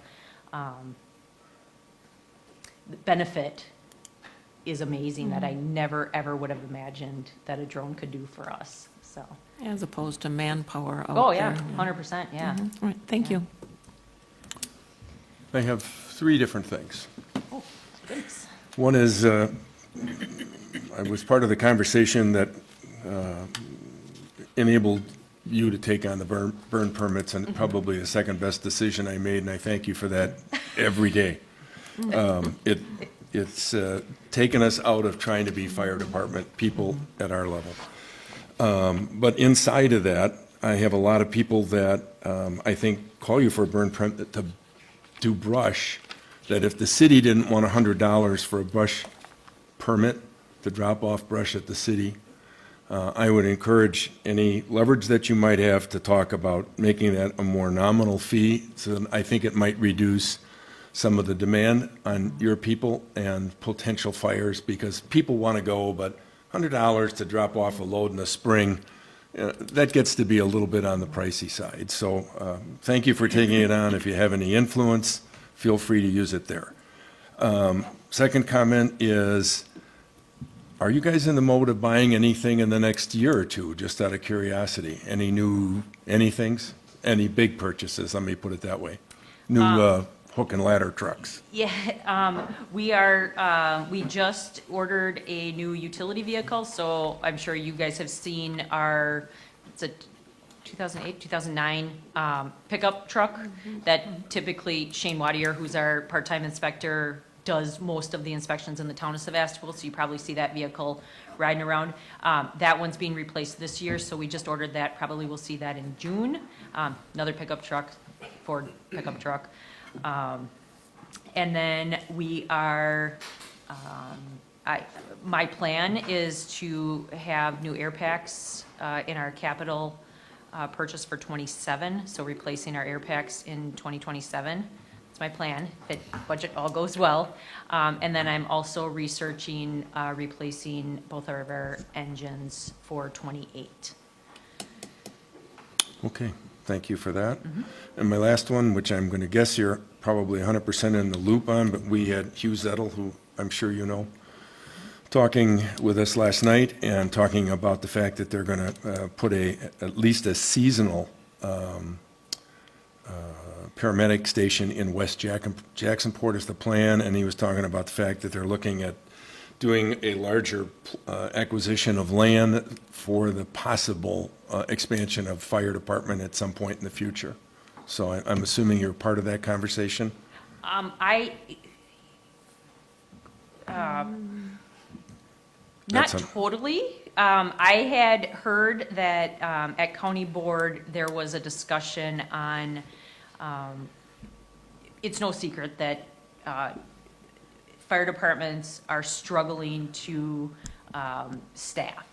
[SPEAKER 10] benefit is amazing, that I never ever would have imagined that a drone could do for us. So.
[SPEAKER 11] As opposed to manpower out there.
[SPEAKER 10] Oh yeah, 100%. Yeah.
[SPEAKER 11] All right, thank you.
[SPEAKER 1] I have 3 different things.
[SPEAKER 10] Oh, goodness.
[SPEAKER 1] One is, I was part of the conversation that enabled you to take on the burn permits, and probably the second best decision I made, and I thank you for that every day. It's taken us out of trying to be fire department people at our level. But inside of that, I have a lot of people that I think call you for a burn permit to do brush, that if the city didn't want $100 for a brush permit to drop off brush at the city, I would encourage any leverage that you might have to talk about making that a more nominal fee. So I think it might reduce some of the demand on your people and potential fires, because people want to go, but $100 to drop off a load in the spring that gets to be a little bit on the pricey side. So thank you for taking it on. If you have any influence, feel free to use it there. Second comment is, are you guys in the mode of buying anything in the next year or two, just out of curiosity? Anythings? Any big purchases, let me put it that way? New hook and ladder trucks?
[SPEAKER 10] Yeah, we just ordered a new utility vehicle, so I'm sure you guys have seen it's a 2008, 2009 pickup truck that typically Shane Wadier, who's our part-time inspector, does most of the inspections in the town of Sevastopol, so you probably see that vehicle riding around. That one's being replaced this year, so we just ordered that. Probably we'll see that in June. Another pickup truck, Ford pickup truck. And then we are, my plan is to have new air packs in our capital purchase for '27, so replacing our air packs in 2027. That's my plan, if budget all goes well. And then I'm also researching replacing both of our engines for '28.
[SPEAKER 1] Okay, thank you for that. And my last one, which I'm going to guess you're probably 100% in the loop on, but we had Hugh Zettel, who I'm sure you know, talking with us last night and talking about the fact that they're going to put at least a seasonal paramedic station in West Jacksonport is the plan, and he was talking about the fact that they're looking at doing a larger acquisition of land for the possible expansion of fire department at some point in the future. So I'm assuming you're part of that conversation?
[SPEAKER 10] Not
[SPEAKER 1] That's a-
[SPEAKER 10] totally. I had heard that at county board, there was a discussion on, it's no secret that fire departments are struggling to staff.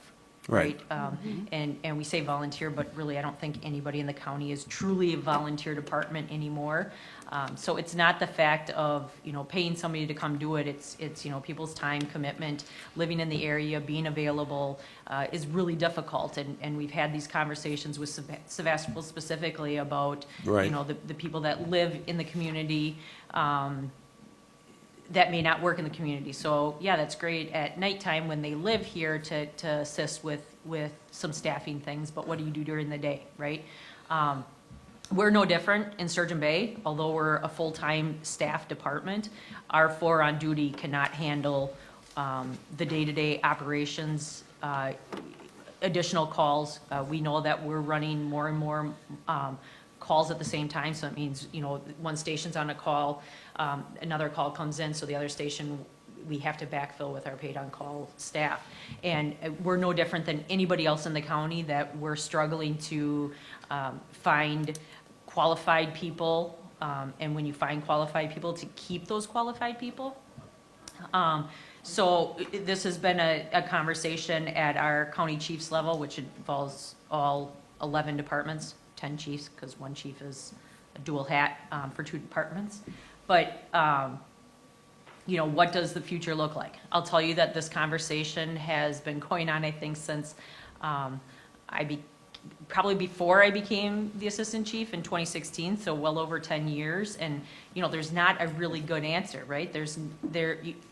[SPEAKER 1] Right.
[SPEAKER 10] And we say volunteer, but really, I don't think anybody in the county is truly a volunteer department anymore. So it's not the fact of, paying somebody to come do it. It's people's time, commitment, living in the area, being available is really difficult. And we've had these conversations with Sevastopol specifically about,
[SPEAKER 1] Right.
[SPEAKER 10] The people that live in the community, that may not work in the community. So, yeah, that's great at nighttime when they live here to assist with some staffing things, but what do you do during the day, right? We're no different in Sturgeon Bay, although we're a full-time staff department. Our four on duty cannot handle the day-to-day operations, additional calls. We know that we're running more and more calls at the same time, so it means, one station's on a call, another call comes in, so the other station, we have to backfill with our paid-on-call staff. And we're no different than anybody else in the county, that we're struggling to find qualified people, and when you find qualified people, to keep those qualified people. So this has been a conversation at our county chiefs level, which involves all 11 departments, 10 chiefs, because one chief is a dual hat for 2 departments. But, what does the future look like? I'll tell you that this conversation has been going on, I think, since probably before I became the assistant chief in 2016, so well over 10 years. And, there's not a really good answer, right?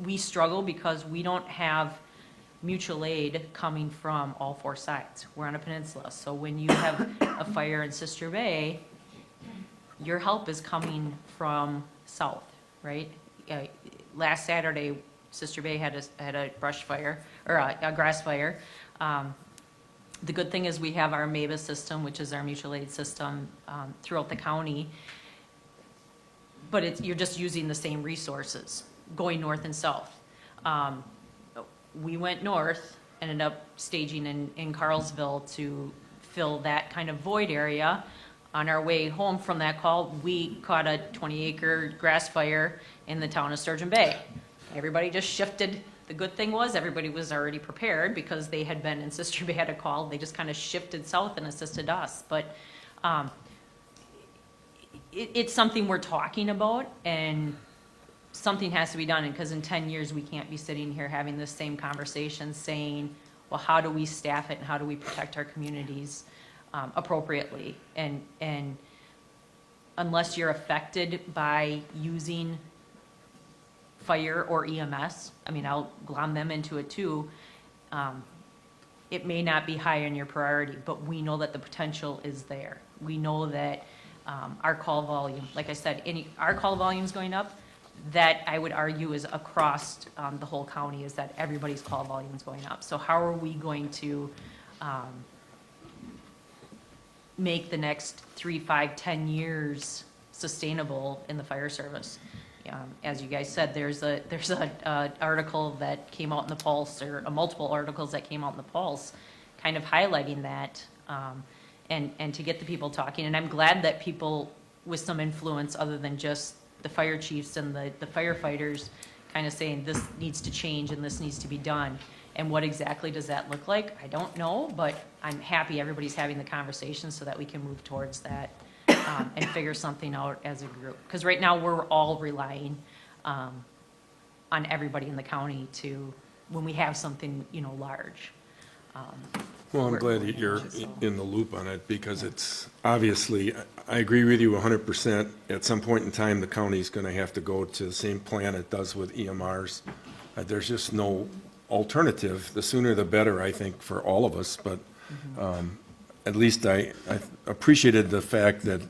[SPEAKER 10] We struggle because we don't have mutual aid coming from all 4 sides. We're on a peninsula, so when you have a fire in Sister Bay, your help is coming from south, right? Last Saturday, Sister Bay had a brush fire, or a grass fire. The good thing is we have our MABA system, which is our mutual aid system, throughout the county. But you're just using the same resources, going north and south. We went north, ended up staging in Carlsville to fill that kind of void area. On our way home from that call, we caught a 20-acre grass fire in the town of Sturgeon Bay. Everybody just shifted. The good thing was everybody was already prepared because they had been in Sister Bay, had a call. They just kind of shifted south and assisted us. But it's something we're talking about, and something has to be done. Because in 10 years, we can't be sitting here having this same conversation saying, well, how do we staff it and how do we protect our communities appropriately? And unless you're affected by using fire or EMS, I mean, I'll glom them into it too, it may not be high on your priority, but we know that the potential is there. We know that our call volume, like I said, our call volume is going up. That I would argue is across the whole county, is that everybody's call volume is going up. So how are we going to make the next 3, 5, 10 years sustainable in the fire service? As you guys said, there's a article that came out in the Pulse, or multiple articles that came out in the Pulse, kind of highlighting that, and to get the people talking. And I'm glad that people with some influence other than just the fire chiefs and the firefighters kind of saying this needs to change and this needs to be done. And what exactly does that look like? I don't know, but I'm happy everybody's having the conversation so that we can move towards that and figure something out as a group. Because right now we're all relying on everybody in the county to, when we have something, large.
[SPEAKER 1] Well, I'm glad that you're in the loop on it, because it's, obviously, I agree with you 100%. At some point in time, the county's going to have to go to the same plan it does with EMRs. There's just no alternative. The sooner the better, I think, for all of us. But at least I appreciated the fact that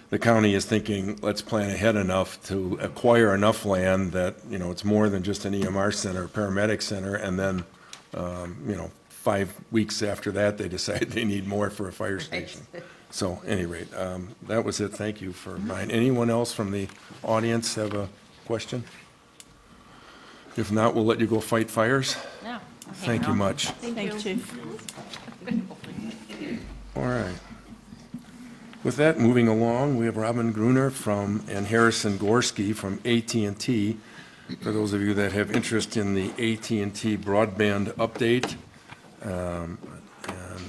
[SPEAKER 1] the county is thinking, let's plan ahead enough to acquire enough land that, it's more than just an EMR center, paramedic center, and then, 5 weeks after that, they decide they need more for a fire station. So, at any rate, that was it. Thank you for mine. Anyone else from the audience have a question? If not, we'll let you go fight fires.
[SPEAKER 10] Yeah.
[SPEAKER 1] Thank you much.
[SPEAKER 11] Thank you, Chief.
[SPEAKER 1] All right. With that, moving along, we have Robin Gruner and Harrison Gorski from AT&T. For those of you that have interest in the AT&T broadband update, and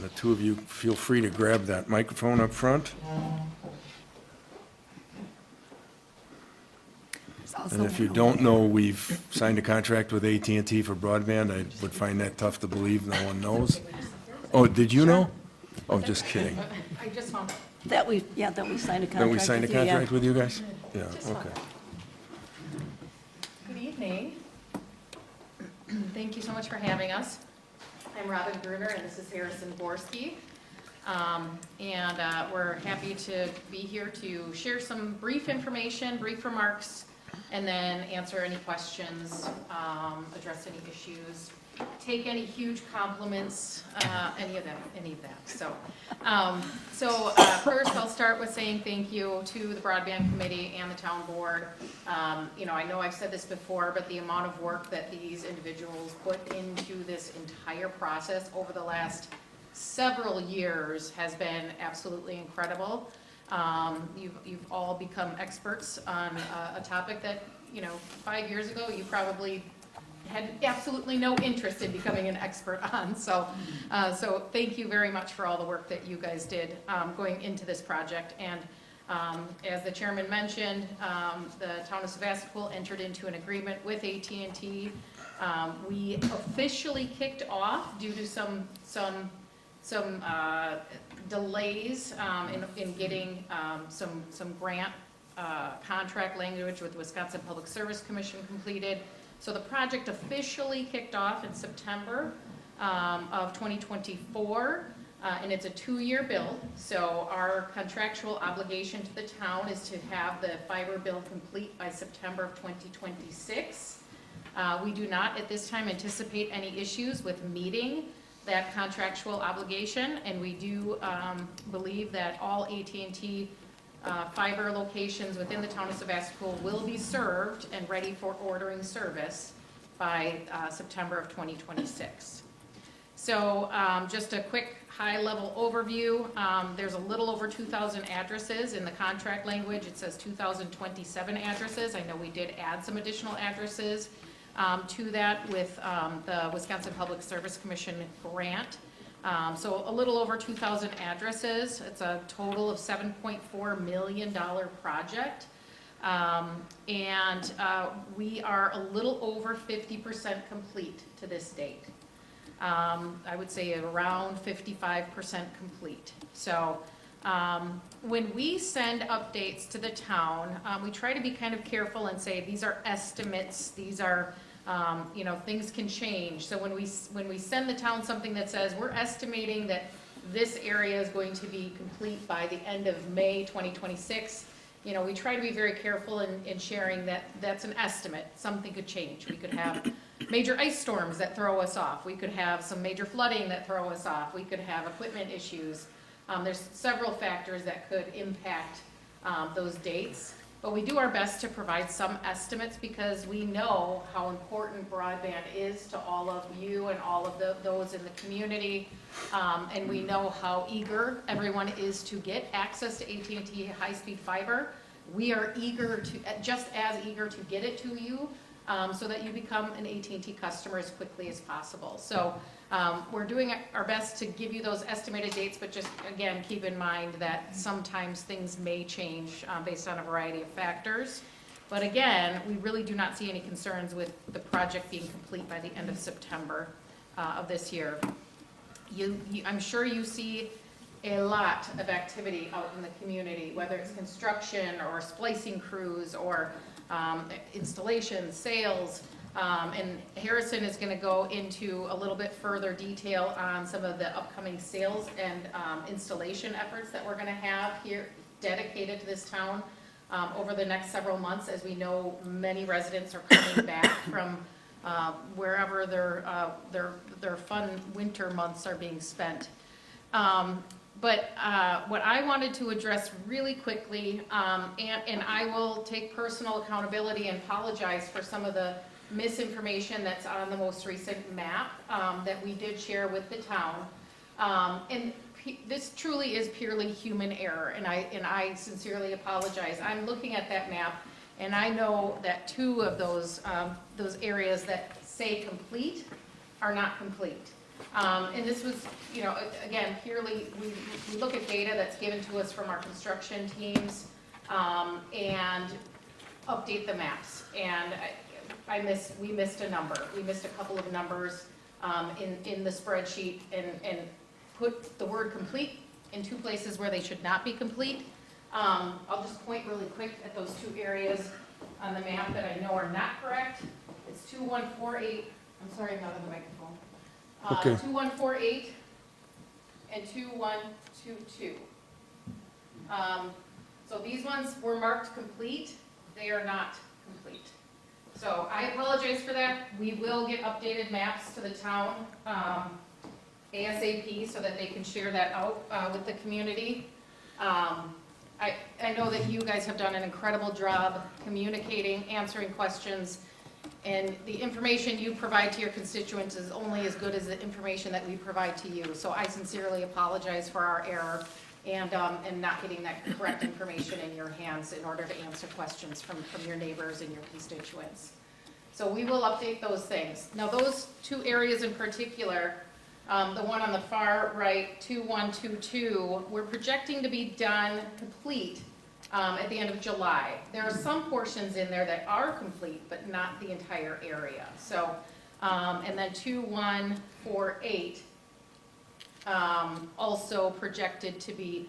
[SPEAKER 1] the two of you feel free to grab that microphone up front. And if you don't know, we've signed a contract with AT&T for broadband. I would find that tough to believe no one knows. Oh, did you know? Oh, just kidding.
[SPEAKER 11] I just found
[SPEAKER 12] That we signed a contract
[SPEAKER 1] That we signed a
[SPEAKER 12] with you, yeah.
[SPEAKER 1] contract with you guys? Yeah, okay.
[SPEAKER 13] Good evening. Thank you so much for having us. I'm Robin Gruner, and this is Harrison Gorski. We're happy to be here to share some brief information, brief remarks, and then answer any questions, address any issues, take any huge compliments, any of that. First, I'll start with saying thank you to the Broadband Committee and the Town Board. I know I've said this before, but the amount of work that these individuals put into this entire process over the last several years has been absolutely incredible. You've all become experts on a topic that, 5 years ago, you probably had absolutely no interest in becoming an expert on. So thank you very much for all the work that you guys did going into this project. And as the chairman mentioned, the town of Sevastopol entered into an agreement with AT&T. We officially kicked off due to some delays in getting some grant contract language with Wisconsin Public Service Commission completed. So the project officially kicked off in September of 2024, and it's a 2-year build. So our contractual obligation to the town is to have the fiber build complete by September of 2026. We do not at this time anticipate any issues with meeting that contractual obligation, and we do believe that all AT&T fiber locations within the town of Sevastopol will be served and ready for ordering service by September of 2026. So just a quick high-level overview. There's a little over 2,000 addresses in the contract language. It says 2,027 addresses. I know we did add some additional addresses to that with the Wisconsin Public Service Commission grant. So a little over 2,000 addresses. It's a total of $7.4 million project. We are a little over 50% complete to this date. I would say around 55% complete. So when we send updates to the town, we try to be kind of careful and say, these are estimates, these are, you know, things can change. So when we send the town something that says, we're estimating that this area is going to be complete by the end of May 2026, you know, we try to be very careful in sharing that that's an estimate. Something could change. We could have major ice storms that throw us off. We could have some major flooding that throw us off. We could have equipment issues. There's several factors that could impact those dates. But we do our best to provide some estimates because we know how important broadband is to all of you and all of those in the community. And we know how eager everyone is to get access to AT&T high-speed fiber. We are just as eager to get it to you so that you become an AT&T customer as quickly as possible. So we're doing our best to give you those estimated dates, but just, again, keep in mind that sometimes things may change based on a variety of factors. But again, we really do not see any concerns with the project being complete by the end of September of this year. I'm sure you see a lot of activity out in the community, whether it's construction or splicing crews or installation, sales. And Harrison is going to go into a little bit further detail on some of the upcoming sales and installation efforts that we're going to have here dedicated to this town over the next several months. As we know, many residents are coming back from wherever their fun winter months are being spent. But what I wanted to address really quickly, and I will take personal accountability and apologize for some of the misinformation that's on the most recent map that we did share with the town. And this truly is purely human error, and I sincerely apologize. I'm looking at that map, and I know that two of those areas that say complete are not complete. And this was, you know, again, purely, we look at data that's given to us from our construction teams and update the maps. And we missed a number. We missed a couple of numbers in the spreadsheet and put the word complete in two places where they should not be complete. I'll just point really quick at those two areas on the map that I know are not correct. It's 2148, I'm sorry, I'm not on the microphone.
[SPEAKER 1] Okay.
[SPEAKER 13] 2148 and 2122. So these ones were marked complete. They are not complete. So I apologize for that. We will get updated maps to the town ASAP so that they can share that out with the community. I know that you guys have done an incredible job communicating, answering questions, and the information you provide to your constituents is only as good as the information that we provide to you. So I sincerely apologize for our error and not getting that correct information in your hands in order to answer questions from your neighbors and your constituents. So we will update those things. Now those two areas in particular, the one on the far right, 2122, we're projecting to be done complete at the end of July. There are some portions in there that are complete, but not the entire area. So, and then 2148, also projected to be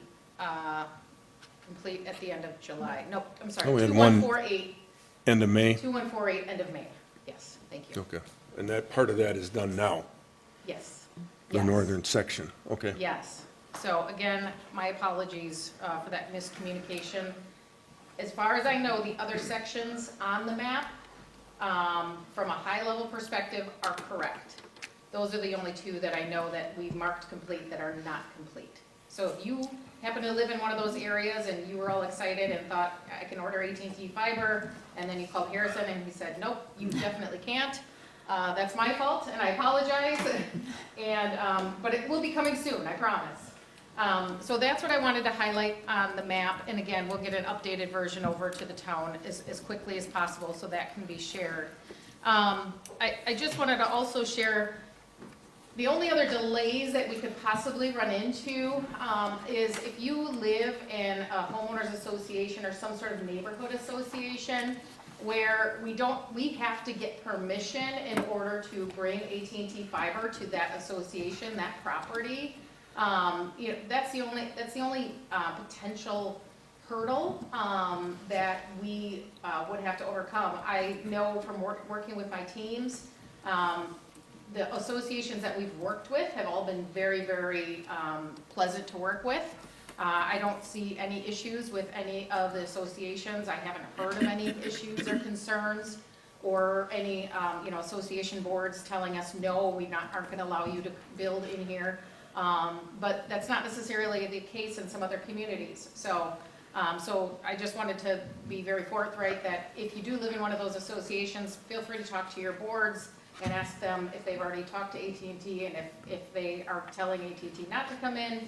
[SPEAKER 13] complete at the end of July. Nope, I'm sorry,
[SPEAKER 1] Oh, we had one
[SPEAKER 13] 2148.
[SPEAKER 1] End of May?
[SPEAKER 13] 2148, end of May. Yes, thank you.
[SPEAKER 1] Okay. And that part of that is done now,
[SPEAKER 13] Yes.
[SPEAKER 1] the
[SPEAKER 13] Yes.
[SPEAKER 1] northern section? Okay.
[SPEAKER 13] Yes. So again, my apologies for that miscommunication. As far as I know, the other sections on the map, from a high-level perspective, are correct. Those are the only two that I know that we marked complete that are not complete. So if you happen to live in one of those areas and you were all excited and thought, I can order AT&T fiber, and then you called Harrison and he said, nope, you definitely can't. That's my fault, and I apologize. And but it will be coming soon, I promise. So that's what I wanted to highlight on the map. And again, we'll get an updated version over to the town as quickly as possible so that can be shared. I just wanted to also share the only other delays that we could possibly run into is if you live in a homeowners association or some sort of neighborhood association where we have to get permission in order to bring AT&T fiber to that association, that property. That's the only potential hurdle that we would have to overcome. I know from working with my teams, the associations that we've worked with have all been very, very pleasant to work with. I don't see any issues with any of the associations. I haven't heard of any issues or concerns or any, association boards telling us, no, we aren't going to allow you to build in here. But that's not necessarily the case in some other communities. So I just wanted to be very forthright that if you do live in one of those associations, feel free to talk to your boards and ask them if they've already talked to AT&T, and if they are telling AT&T not to come in,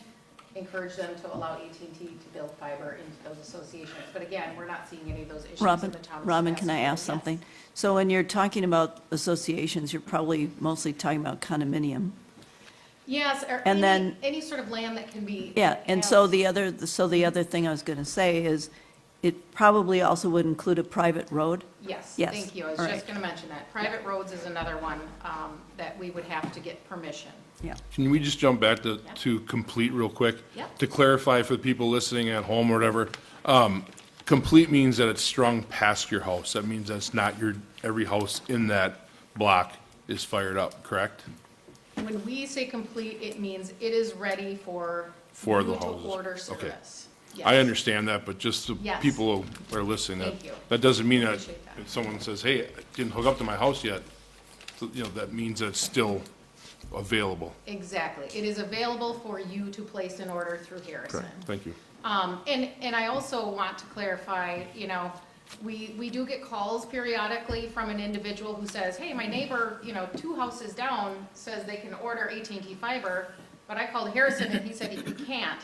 [SPEAKER 13] encourage them to allow AT&T to build fiber into those associations. But again, we're not seeing any of those issues in the town of
[SPEAKER 12] Robin, can I
[SPEAKER 13] Sevastopol.
[SPEAKER 12] ask something?
[SPEAKER 13] Yes.
[SPEAKER 12] So when you're talking about associations, you're probably mostly talking about condominium.
[SPEAKER 13] Yes, or
[SPEAKER 12] And then-
[SPEAKER 13] any sort of land that can be.
[SPEAKER 12] Yeah, and so the other thing I was going to say is, it probably also would include a private road?
[SPEAKER 13] Yes,
[SPEAKER 12] Yes,
[SPEAKER 13] thank you. I was
[SPEAKER 12] all
[SPEAKER 13] just
[SPEAKER 12] right.
[SPEAKER 13] going to mention that. Private roads is another one that we would have to get permission.
[SPEAKER 12] Yeah.
[SPEAKER 14] Can we just jump back to complete real quick?
[SPEAKER 13] Yep.
[SPEAKER 14] To clarify for the people listening at home or whatever, complete means that it's strung past your house. That means that's not every house in that block is fired up, correct?
[SPEAKER 13] When we say complete, it means it is ready for
[SPEAKER 14] For
[SPEAKER 13] you
[SPEAKER 14] the
[SPEAKER 13] to
[SPEAKER 14] houses.
[SPEAKER 13] order
[SPEAKER 14] Okay.
[SPEAKER 13] service.
[SPEAKER 14] I
[SPEAKER 13] Yes.
[SPEAKER 14] understand that, but just so
[SPEAKER 13] Yes.
[SPEAKER 14] people who are listening,
[SPEAKER 13] Thank you.
[SPEAKER 14] that doesn't mean that
[SPEAKER 13] Appreciate that.
[SPEAKER 14] if someone says, hey, I didn't hook up to my house yet, that means that it's still available.
[SPEAKER 13] Exactly. It is available for you to place an order through Harrison.
[SPEAKER 14] Correct, thank you.
[SPEAKER 13] And I also want to clarify, we do get calls periodically from an individual who says, hey, my neighbor, 2 houses down says they can order AT&T fiber, but I called Harrison and he said he can't.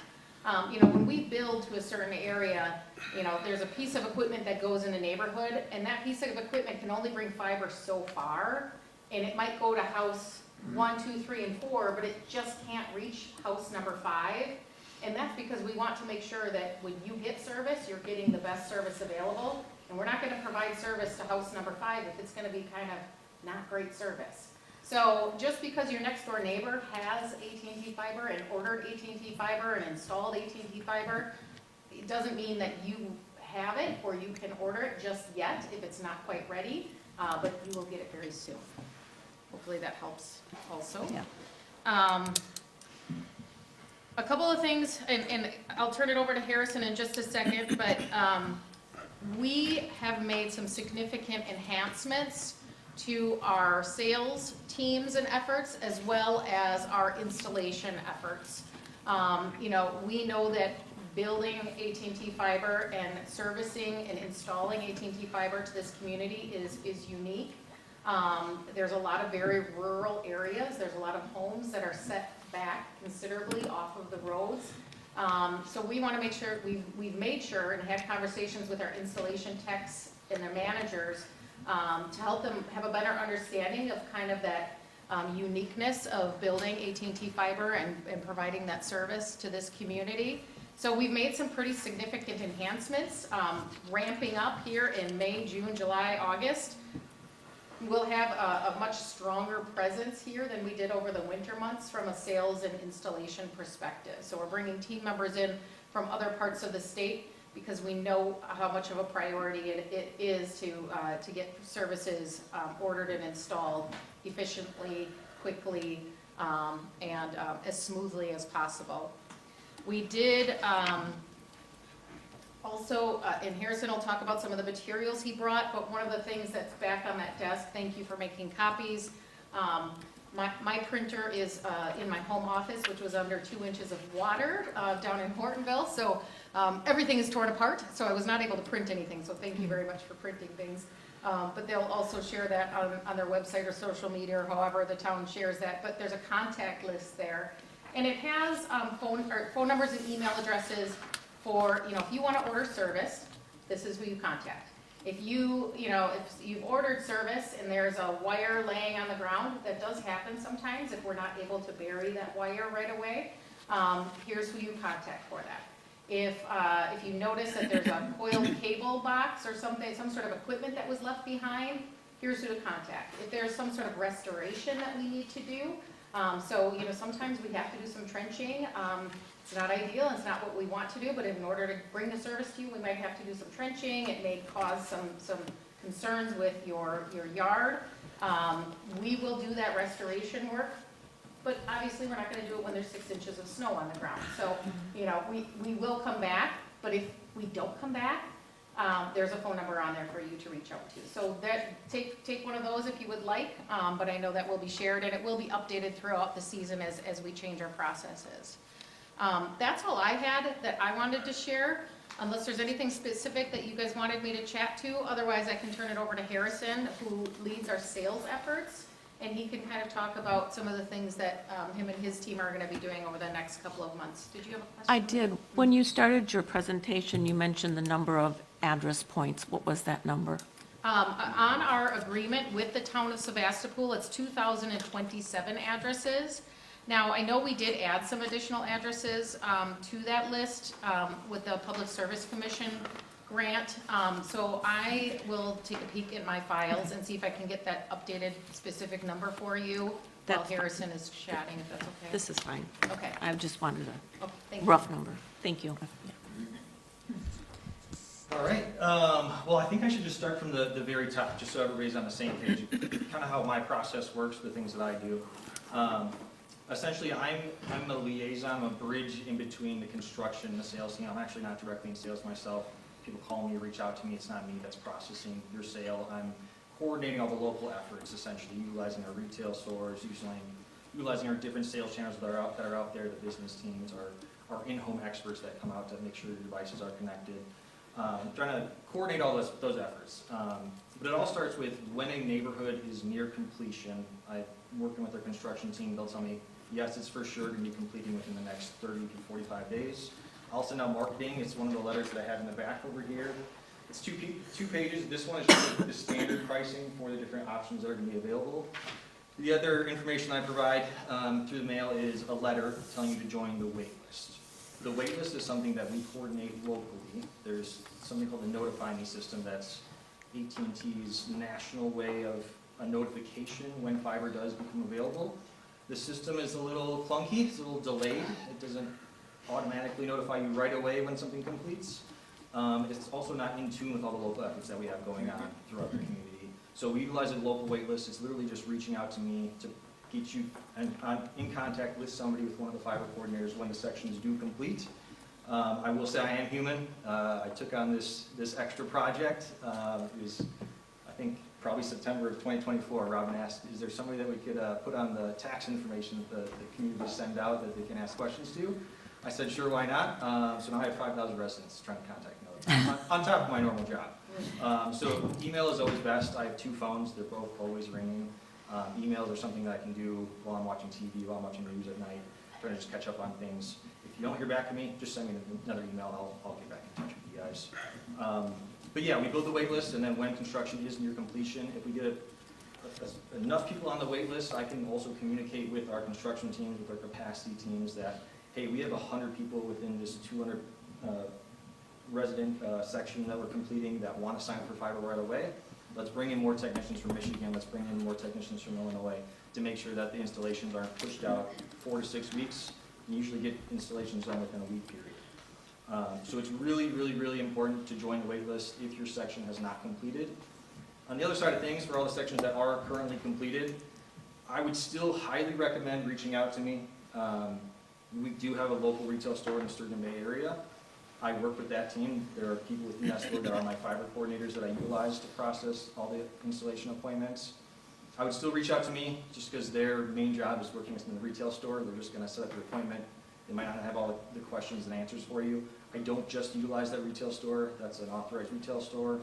[SPEAKER 13] When we build to a certain area, there's a piece of equipment that goes in the neighborhood, and that piece of equipment can only bring fiber so far, and it might go to house 1, 2, 3, and 4, but it just can't reach house number 5. And that's because we want to make sure that when you get service, you're getting the best service available. And we're not going to provide service to house number 5 if it's going to be kind of not great service. So just because your next door neighbor has AT&T fiber and ordered AT&T fiber and installed AT&T fiber, it doesn't mean that you have it or you can order it just yet if it's not quite ready, but you will get it very soon. Hopefully that helps also.
[SPEAKER 12] Yeah.
[SPEAKER 13] A couple of things, and I'll turn it over to Harrison in just a second, but we have made some significant enhancements to our sales teams and efforts, as well as our installation efforts. We know that building AT&T fiber and servicing and installing AT&T fiber to this community is unique. There's a lot of very rural areas. There's a lot of homes that are set back considerably off of the roads. So we want to make sure, we've made sure and had conversations with our installation techs and their managers to help them have a better understanding of kind of that uniqueness of building AT&T fiber and providing that service to this community. So we've made some pretty significant enhancements, ramping up here in May, June, July, August. We'll have a much stronger presence here than we did over the winter months from a sales and installation perspective. So we're bringing team members in from other parts of the state because we know how much of a priority it is to get services ordered and installed efficiently, quickly, and as smoothly as possible. We did also, and Harrison will talk about some of the materials he brought, but one of the things that's back on that desk, thank you for making copies. My printer is in my home office, which was under 2 inches of water down in Hortonville, so everything is torn apart, so I was not able to print anything, so thank you very much for printing things. But they'll also share that on their website or social media or however the town shares that, but there's a contact list there. And it has phone numbers and email addresses for, if you want to order service, this is who you contact. If if you've ordered service and there's a wire laying on the ground, that does happen sometimes if we're not able to bury that wire right away, here's who you contact for that. If you notice that there's a coiled cable box or something, some sort of equipment that was left behind, here's who to contact. If there's some sort of restoration that we need to do, so, sometimes we have to do some trenching. It's not ideal, it's not what we want to do, but in order to bring the service to you, we might have to do some trenching. It may cause some concerns with your yard. We will do that restoration work, but obviously we're not gonna do it when there's 6 inches of snow on the ground. So, we will come back, but if we don't come back, there's a phone number on there for you to reach out to. So take one of those if you would like, but I know that will be shared and it will be updated throughout the season as we change our processes. That's all I had that I wanted to share, unless there's anything specific that you guys wanted me to chat to. Otherwise, I can turn it over to Harrison, who leads our sales efforts, and he can kind of talk about some of the things that him and his team are going to be doing over the next couple of months. Did you have a question?
[SPEAKER 11] I did. When you started your presentation, you mentioned the number of address points. What was that number?
[SPEAKER 13] On our agreement with the town of Sevastopol, it's 2,027 addresses. Now, I know we did add some additional addresses to that list with the Public Service Commission grant. So I will take a peek at my files and see if I can get that updated specific number for you while Harrison is chatting, if that's okay.
[SPEAKER 11] This is fine.
[SPEAKER 13] Okay.
[SPEAKER 11] I just wanted
[SPEAKER 13] Okay,
[SPEAKER 11] a
[SPEAKER 13] thank you.
[SPEAKER 11] rough number. Thank you.
[SPEAKER 3] All right, well, I think I should just start from the very top, just so everybody's on the same page, kind of how my process works, the things that I do. Essentially, I'm a liaison, I'm a bridge in between the construction and the sales team. I'm actually not directly in sales myself. People call me, reach out to me, it's not me that's processing your sale. I'm coordinating all the local efforts, essentially, utilizing our retail stores, utilizing our different sales channels that are out there, the business teams, our in-home experts that come out to make sure your devices are connected. Trying to coordinate all those efforts. But it all starts with when a neighborhood is near completion. I'm working with our construction team, they'll tell me, yes, it's for sure going to be completing within the next 30 to 45 days. I'll send out marketing. It's one of the letters that I have in the back over here. It's two pages. This one is just the standard pricing for the different options that are going to be available. The other information I provide through the mail is a letter telling you to join the wait list. The wait list is something that we coordinate locally. There's something called the Notify Me system that's AT&T's national way of a notification when fiber does become available. The system is a little clunky, it's a little delayed. It doesn't automatically notify you right away when something completes. It's also not in tune with all the local efforts that we have going on throughout the community. So we utilize a local wait list. It's literally just reaching out to me to get you in contact with somebody, with one of the fiber coordinators when the sections do complete. I will say I am human. I took on this extra project. It was, I think, probably September of 2024. Robin asked, is there somebody that we could put on the tax information that the community send out that they can ask questions to? I said, sure, why not? So now I have 5,000 residents trying to contact me on top of my normal job. So email is always best. I have 2 phones. They're both always ringing. Emails are something that I can do while I'm watching TV, while I'm watching news at night, trying to just catch up on things. If you don't hear back from me, just send me another email. I'll get back in touch with you guys. But yeah, we build the wait list, and then when construction is near completion, if we get enough people on the wait list, I can also communicate with our construction teams, with our capacity teams that, hey, we have 100 people within this 200 resident section that we're completing that want to sign up for fiber right away. Let's bring in more technicians from Michigan. Let's bring in more technicians from Illinois to make sure that the installations aren't pushed out 4 to 6 weeks. You usually get installations done within a week period. So it's really, really, really important to join the wait list if your section has not completed. On the other side of things, for all the sections that are currently completed, I would still highly recommend reaching out to me. We do have a local retail store in the Sturgeon Bay area. I work with that team. There are people within that store that are my fiber coordinators that I utilize to process all the installation appointments. I would still reach out to me just because their main job is working within the retail store. They're just going to set up your appointment. They might not have all the questions and answers for you. I don't just utilize that retail store. That's an authorized retail store.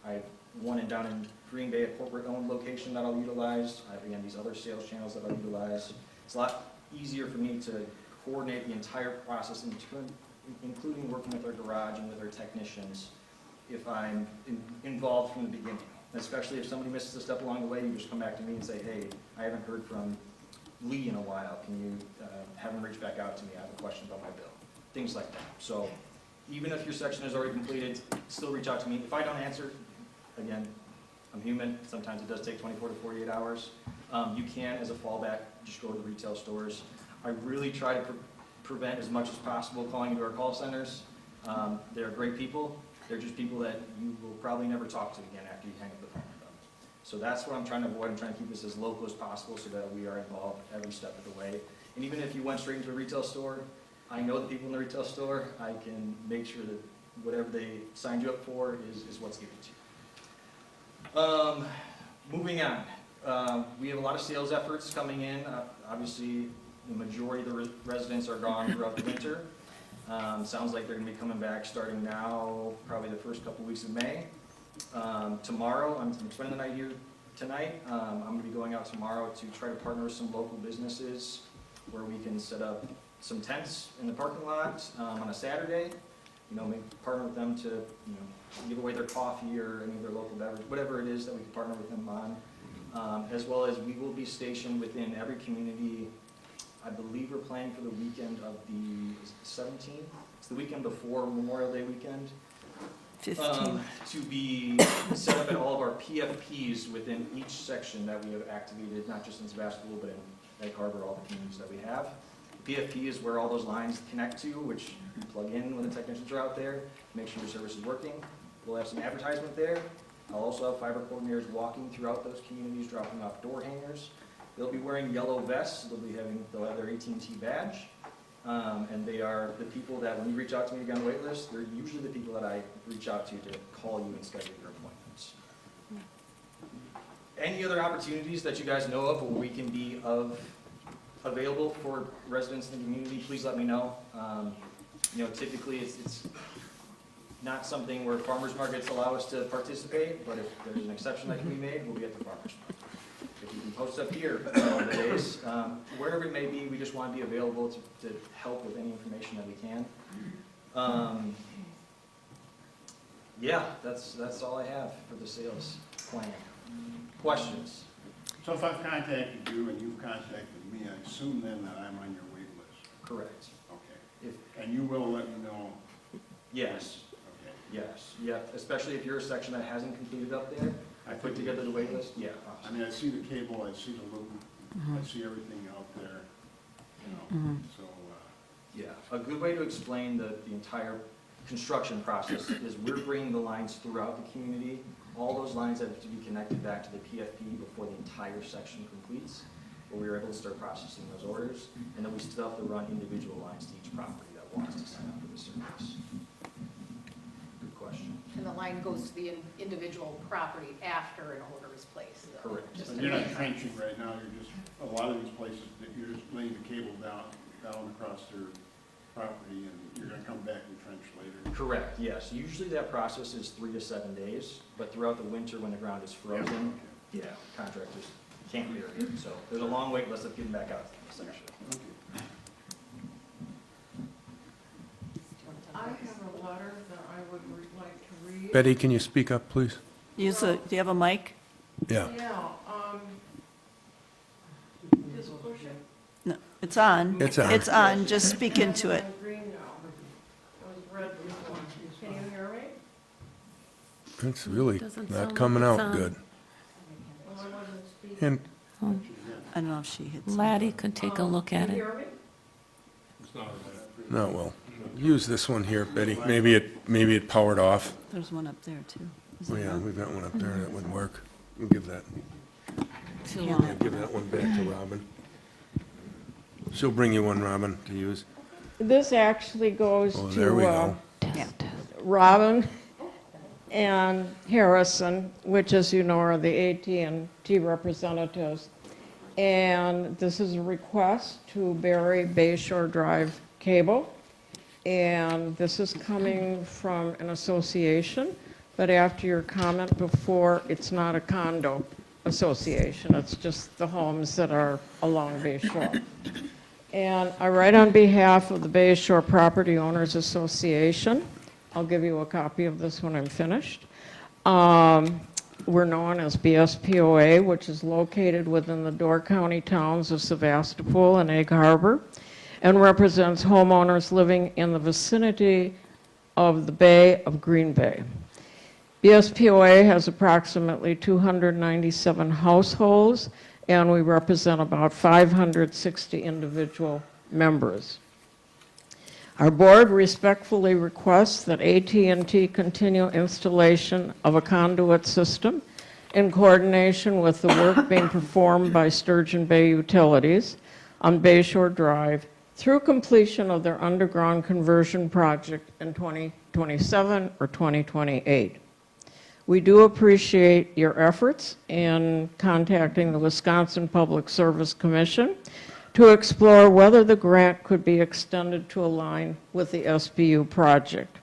[SPEAKER 3] I have one down in Green Bay, a corporate-owned location that I'll utilize. I have, again, these other sales channels that I'll utilize. It's a lot easier for me to coordinate the entire process, including working with our garage and with our technicians, if I'm involved from the beginning. Especially if somebody misses a step along the way, you just come back to me and say, hey, I haven't heard from Lee in a while. Can you have him reach back out to me? I have a question about my bill. Things like that. So even if your section is already completed, still reach out to me. If I don't answer, again, I'm human, sometimes it does take 24 to 48 hours. You can, as a fallback, just go to the retail stores. I really try to prevent as much as possible calling into our call centers. They're great people, they're just people that you will probably never talk to again after you hang up the phone with them. So that's what I'm trying to avoid. I'm trying to keep this as local as possible so that we are involved every step of the way. And even if you went straight into a retail store, I know the people in the retail store, I can make sure that whatever they signed you up for is what's given to you. Moving on, we have a lot of sales efforts coming in. Obviously, the majority of the residents are gone throughout the winter. Sounds like they're gonna be coming back starting now, probably the first couple weeks of May. Tomorrow, I'm spending the night here tonight. I'm gonna be going out tomorrow to try to partner with some local businesses where we can set up some tents in the parking lot on a Saturday. You know, maybe partner with them to, you know, give away their coffee or any of their local beverage, whatever it is that we can partner with them on. As well as we will be stationed within every community. I believe we're planning for the weekend of the 17th. It's the weekend before Memorial Day weekend.
[SPEAKER 12] 15.
[SPEAKER 3] To be set up at all of our PFPs within each section that we have activated, not just in Sevastopol, but in Egg Harbor, all the communities that we have. PFP is where all those lines connect to, which you plug in when the technicians are out there, make sure your service is working. We'll have some advertisement there. I'll also have fiber coordinators walking throughout those communities, dropping off door hangers. They'll be wearing yellow vests. They'll have their AT&T badge. And they are the people that, when you reach out to me to get on the wait list, they're usually the people that I reach out to call you and schedule your appointments. Any other opportunities that you guys know of where we can be available for residents in the community, please let me know. You know, typically it's not something where farmers markets allow us to participate, but if there's an exception that can be made, we'll be at the farmers market. If you can post up here all the days, wherever it may be, we just want to be available to help with any information that we can. Yeah, that's all I have for the sales plan. Questions?
[SPEAKER 2] So if I've contacted you and you've contacted me, I assume then that I'm on your wait list?
[SPEAKER 3] Correct.
[SPEAKER 2] Okay. And you will let me know?
[SPEAKER 3] Yes.
[SPEAKER 2] Okay.
[SPEAKER 3] Yes, yeah, especially if you're a section that hasn't completed up there. I put together the wait list, yeah.
[SPEAKER 2] I mean, I see the cable, I see the loop, I see everything out there, you know, so.
[SPEAKER 3] Yeah, a good way to explain the entire construction process is we're bringing the lines throughout the community. All those lines have to be connected back to the PFP before the entire section completes, where we were able to start processing those orders, and then we still have to run individual lines to each property that wants to sign up for the service. Good question.
[SPEAKER 13] And the line goes to the individual property after an order is placed.
[SPEAKER 3] Correct.
[SPEAKER 13] Just
[SPEAKER 2] But
[SPEAKER 13] to
[SPEAKER 2] you're not
[SPEAKER 13] make-
[SPEAKER 2] trenching right now, you're just, a lot of these places, that you're just laying the cable down across their property, and you're gonna come back and trench later.
[SPEAKER 3] Correct, yes. Usually that process is 3 to 7 days, but throughout the winter when the ground is frozen, yeah, contractors can't bury it. So there's a long wait list of getting back out to the section.
[SPEAKER 6] I have a letter that I would like to read.
[SPEAKER 1] Betty, can you speak up, please?
[SPEAKER 12] Do you have a mic?
[SPEAKER 1] Yeah.
[SPEAKER 6] Yeah, just push it.
[SPEAKER 12] No, it's on.
[SPEAKER 1] It's on.
[SPEAKER 12] It's on, just speak into it.
[SPEAKER 6] Green now. It was red before. Can you hear me?
[SPEAKER 1] It's really
[SPEAKER 11] Doesn't sound
[SPEAKER 1] not
[SPEAKER 11] like
[SPEAKER 1] coming
[SPEAKER 11] it's
[SPEAKER 1] out
[SPEAKER 11] on.
[SPEAKER 1] good.
[SPEAKER 6] Well, I wasn't speaking.
[SPEAKER 1] And,
[SPEAKER 12] I don't know if she hits.
[SPEAKER 11] Laddie could take a look at
[SPEAKER 6] Can you
[SPEAKER 11] it.
[SPEAKER 6] hear me?
[SPEAKER 1] no, well, use this one here, Betty. Maybe it powered off.
[SPEAKER 12] There's one up there, too. Is
[SPEAKER 1] Oh,
[SPEAKER 12] it
[SPEAKER 1] yeah,
[SPEAKER 12] not?
[SPEAKER 1] we've got one up there that would work. We'll give that,
[SPEAKER 11] Too
[SPEAKER 12] Yeah.
[SPEAKER 11] long.
[SPEAKER 1] yeah, give that one back to Robin. She'll bring you one, Robin, to use.
[SPEAKER 6] This actually goes
[SPEAKER 1] Oh, there we go.
[SPEAKER 12] Yeah.
[SPEAKER 6] Robin and Harrison, which, as you know, are the AT&T representatives. And this is a request to bury Bay Shore Drive cable. And this is coming from an association, but after your comment before, it's not a condo association, it's just the homes that are along Bay Shore. And I write on behalf of the Bay Shore Property Owners Association. I'll give you a copy of this when I'm finished. We're known as BSPOA, which is located within the Door County towns of Sevastopol and Egg Harbor, and represents homeowners living in the vicinity of the Bay of Green Bay. BSPOA has approximately 297 households, and we represent about 560 individual members. Our board respectfully requests that AT&T continue installation of a conduit system in coordination with the work being performed by Sturgeon Bay Utilities on Bayshore Drive through completion of their underground conversion project in 2027 or 2028. We do appreciate your efforts in contacting the Wisconsin Public Service Commission to explore whether the grant could be extended to align with the SBU project.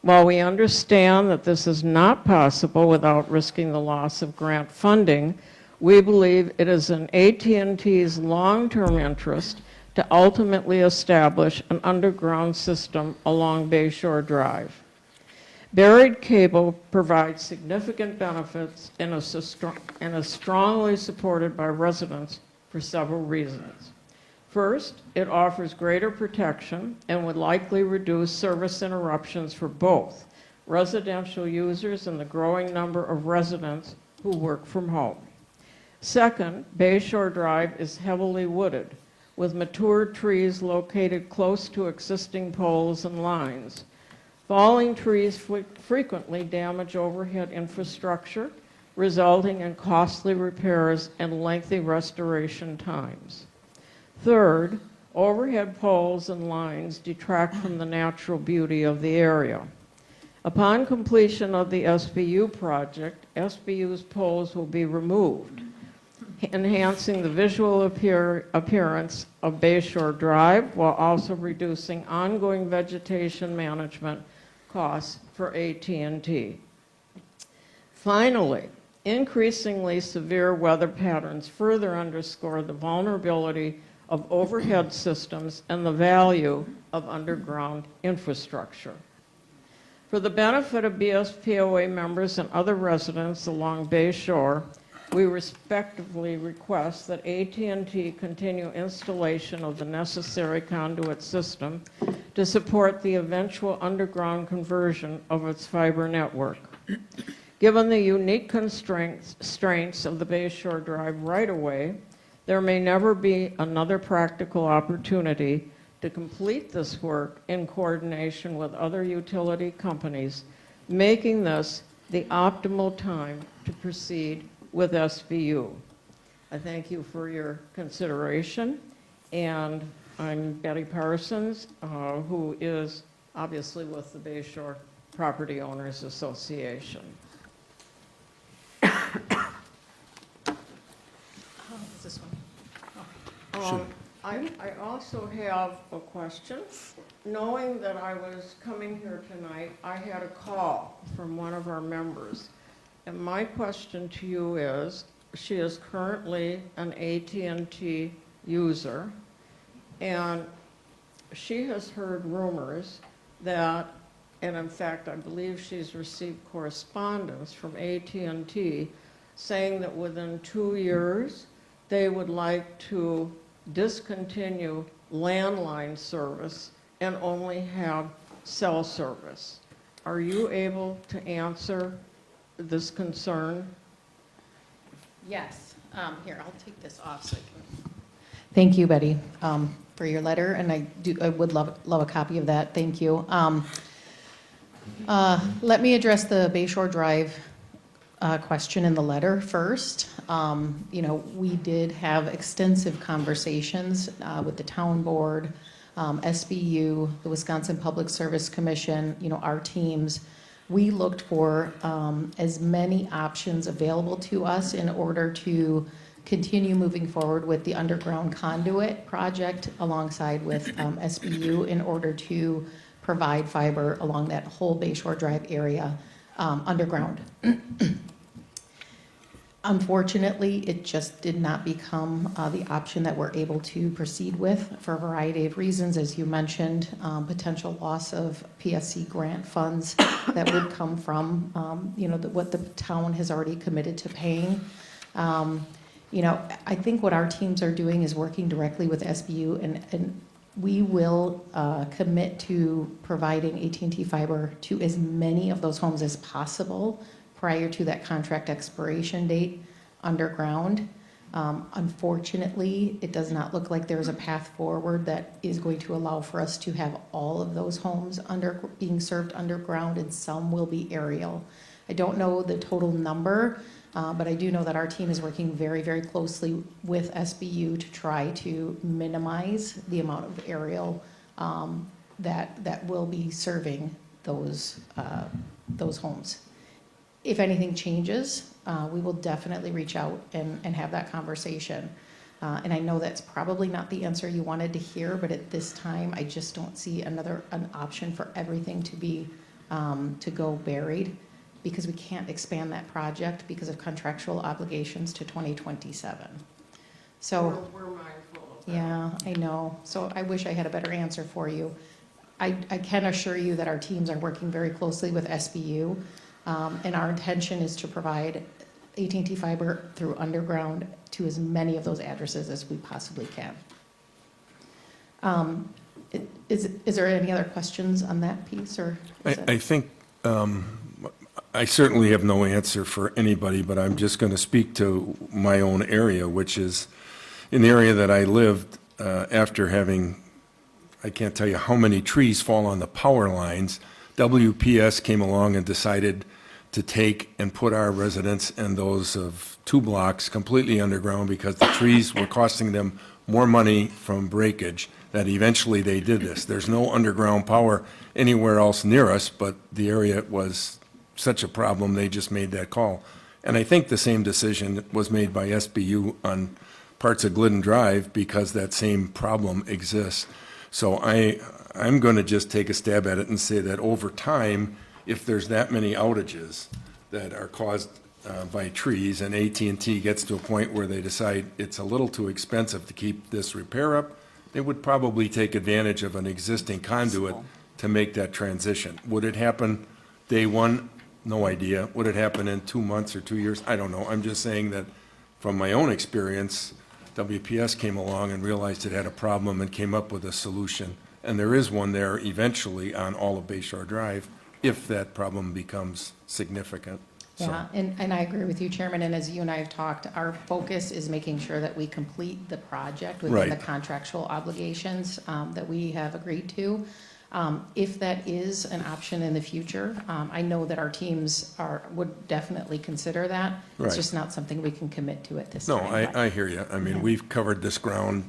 [SPEAKER 6] While we understand that this is not possible without risking the loss of grant funding, we believe it is in AT&T's long-term interest to ultimately establish an underground system along Bayshore Drive. Buried cable provides significant benefits and is strongly supported by residents for several reasons. First, it offers greater protection and would likely reduce service interruptions for both residential users and the growing number of residents who work from home. Second, Bayshore Drive is heavily wooded, with mature trees located close to existing poles and lines. Falling trees frequently damage overhead infrastructure, resulting in costly repairs and lengthy restoration times. Third, overhead poles and lines detract from the natural beauty of the area. Upon completion of the SBU project, SBU's poles will be removed, enhancing the visual appearance of Bayshore Drive while also reducing ongoing vegetation management costs for AT&T. Finally, increasingly severe weather patterns further underscore the vulnerability of overhead systems and the value of underground infrastructure. For the benefit of BSPOA members and other residents along Bayshore, we respectfully request that AT&T continue installation of the necessary conduit system to support the eventual underground conversion of its fiber network. Given the unique constraints of the Bayshore Drive right-of-way, there may never be another practical opportunity to complete this work in coordination with other utility companies, making this the optimal time to proceed with SBU. I thank you for your consideration, and I'm Betty Parsons, who is obviously with the Bayshore Property Owners Association.
[SPEAKER 13] Is this one?
[SPEAKER 6] I also have a question. Knowing that I was coming here tonight, I had a call from one of our members. And my question to you is, she is currently an AT&T user, and she has heard rumors that, and in fact, I believe she's received correspondence from AT&T saying that within 2 years, they would like to discontinue landline service and only have cell service. Are you able to answer this concern?
[SPEAKER 13] Yes. Here, I'll take this off so I can. Thank you, Betty, for your letter, and I would love a copy of that. Thank you. Let me address the Bayshore Drive question in the letter first. We did have extensive conversations with the town board, SBU, the Wisconsin Public Service Commission, our teams. We looked for as many options available to us in order to continue moving forward with the underground conduit project alongside with SBU in order to provide fiber along that whole Bayshore Drive area underground. Unfortunately, it just did not become the option that we're able to proceed with for a variety of reasons. As you mentioned, potential loss of PSC grant funds that would come from, what the town has already committed to paying. I think what our teams are doing is working directly with SBU and We will commit to providing AT&T fiber to as many of those homes as possible prior to that contract expiration date underground. Unfortunately, it does not look like there's a path forward that is going to allow for us to have all of those homes being served underground, and some will be aerial. I don't know the total number, but I do know that our team is working very, very closely with SBU to try to minimize the amount of aerial that will be serving those homes. If anything changes, we will definitely reach out and have that conversation. And I know that's probably not the answer you wanted to hear, but at this time, I just don't see an option for everything to go buried, because we can't expand that project because of contractual obligations to 2027. So,
[SPEAKER 6] We're mindful of that.
[SPEAKER 13] yeah, I know. So I wish I had a better answer for you. I can assure you that our teams are working very closely with SBU, and our intention is to provide AT&T fiber through underground to as many of those addresses as we possibly can. Is there any other questions on that piece, or?
[SPEAKER 1] I think, I certainly have no answer for anybody, but I'm just going to speak to my own area, which is, in the area that I lived, after having, I can't tell you how many trees fall on the power lines, WPS came along and decided to take and put our residents and those of 2 blocks completely underground because the trees were costing them more money from breakage, that eventually they did this. There's no underground power anywhere else near us, but the area was such a problem, they just made that call. And I think the same decision was made by SBU on parts of Glidden Drive because that same problem exists. So I'm going to just take a stab at it and say that over time, if there's that many outages that are caused by trees, and AT&T gets to a point where they decide it's a little too expensive to keep this repair up, they would probably take advantage of an existing conduit to make that transition. Would it happen day one? No idea. Would it happen in 2 months or 2 years? I don't know. I'm just saying that from my own experience, WPS came along and realized it had a problem and came up with a solution. And there is one there eventually on all of Bayshore Drive if that problem becomes significant.
[SPEAKER 13] Yeah, and I agree with you, Chairman, and as you and I have talked, our focus is making sure that we complete the project within the
[SPEAKER 1] Right.
[SPEAKER 13] contractual obligations that we have agreed to. If that is an option in the future, I know that our teams would definitely consider that. It's
[SPEAKER 1] Right.
[SPEAKER 13] just not something we can commit to at this
[SPEAKER 1] No,
[SPEAKER 13] time.
[SPEAKER 1] I hear you. I mean, we've covered this ground,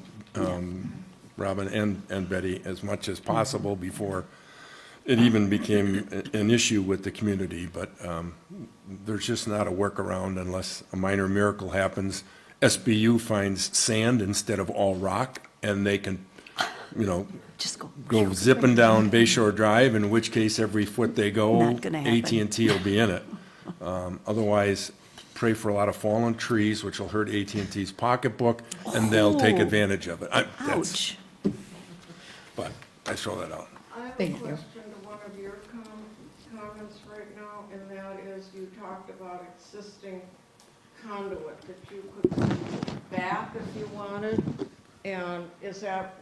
[SPEAKER 1] Robin and Betty, as much as possible before it even became an issue with the community, but there's just not a workaround unless a minor miracle happens. SBU finds sand instead of all rock, and they can,
[SPEAKER 12] Just
[SPEAKER 1] go zipping down Bayshore Drive, in which case every foot they go,
[SPEAKER 12] Not gonna happen.
[SPEAKER 1] AT&T will be in it. Otherwise, pray for a lot of fallen trees, which will hurt AT&T's pocketbook, and they'll take
[SPEAKER 12] Oh.
[SPEAKER 1] advantage of it.
[SPEAKER 12] Ouch.
[SPEAKER 1] But I throw that out.
[SPEAKER 6] I have a
[SPEAKER 13] Thank you.
[SPEAKER 6] question to one of your comments right now, and that is, you talked about existing conduit that you could put back if you wanted. And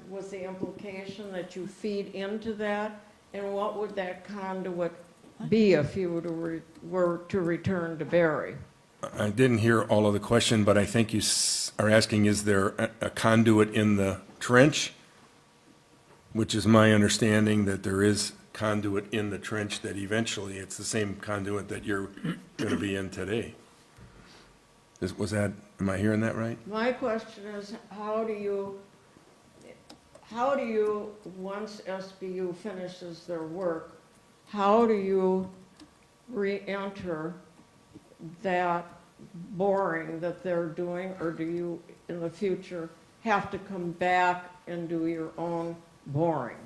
[SPEAKER 6] was the implication that you feed into that? And what would that conduit be if you were to return to Barry?
[SPEAKER 1] I didn't hear all of the question, but I think you are asking, is there a conduit in the trench? Which is my understanding that there is conduit in the trench, that eventually it's the same conduit that you're going to be in today. Am I hearing that right?
[SPEAKER 6] My question is, how do you, once SBU finishes their work, how do you re-enter that boring that they're doing, or do you, in the future, have to come back and do your own boring?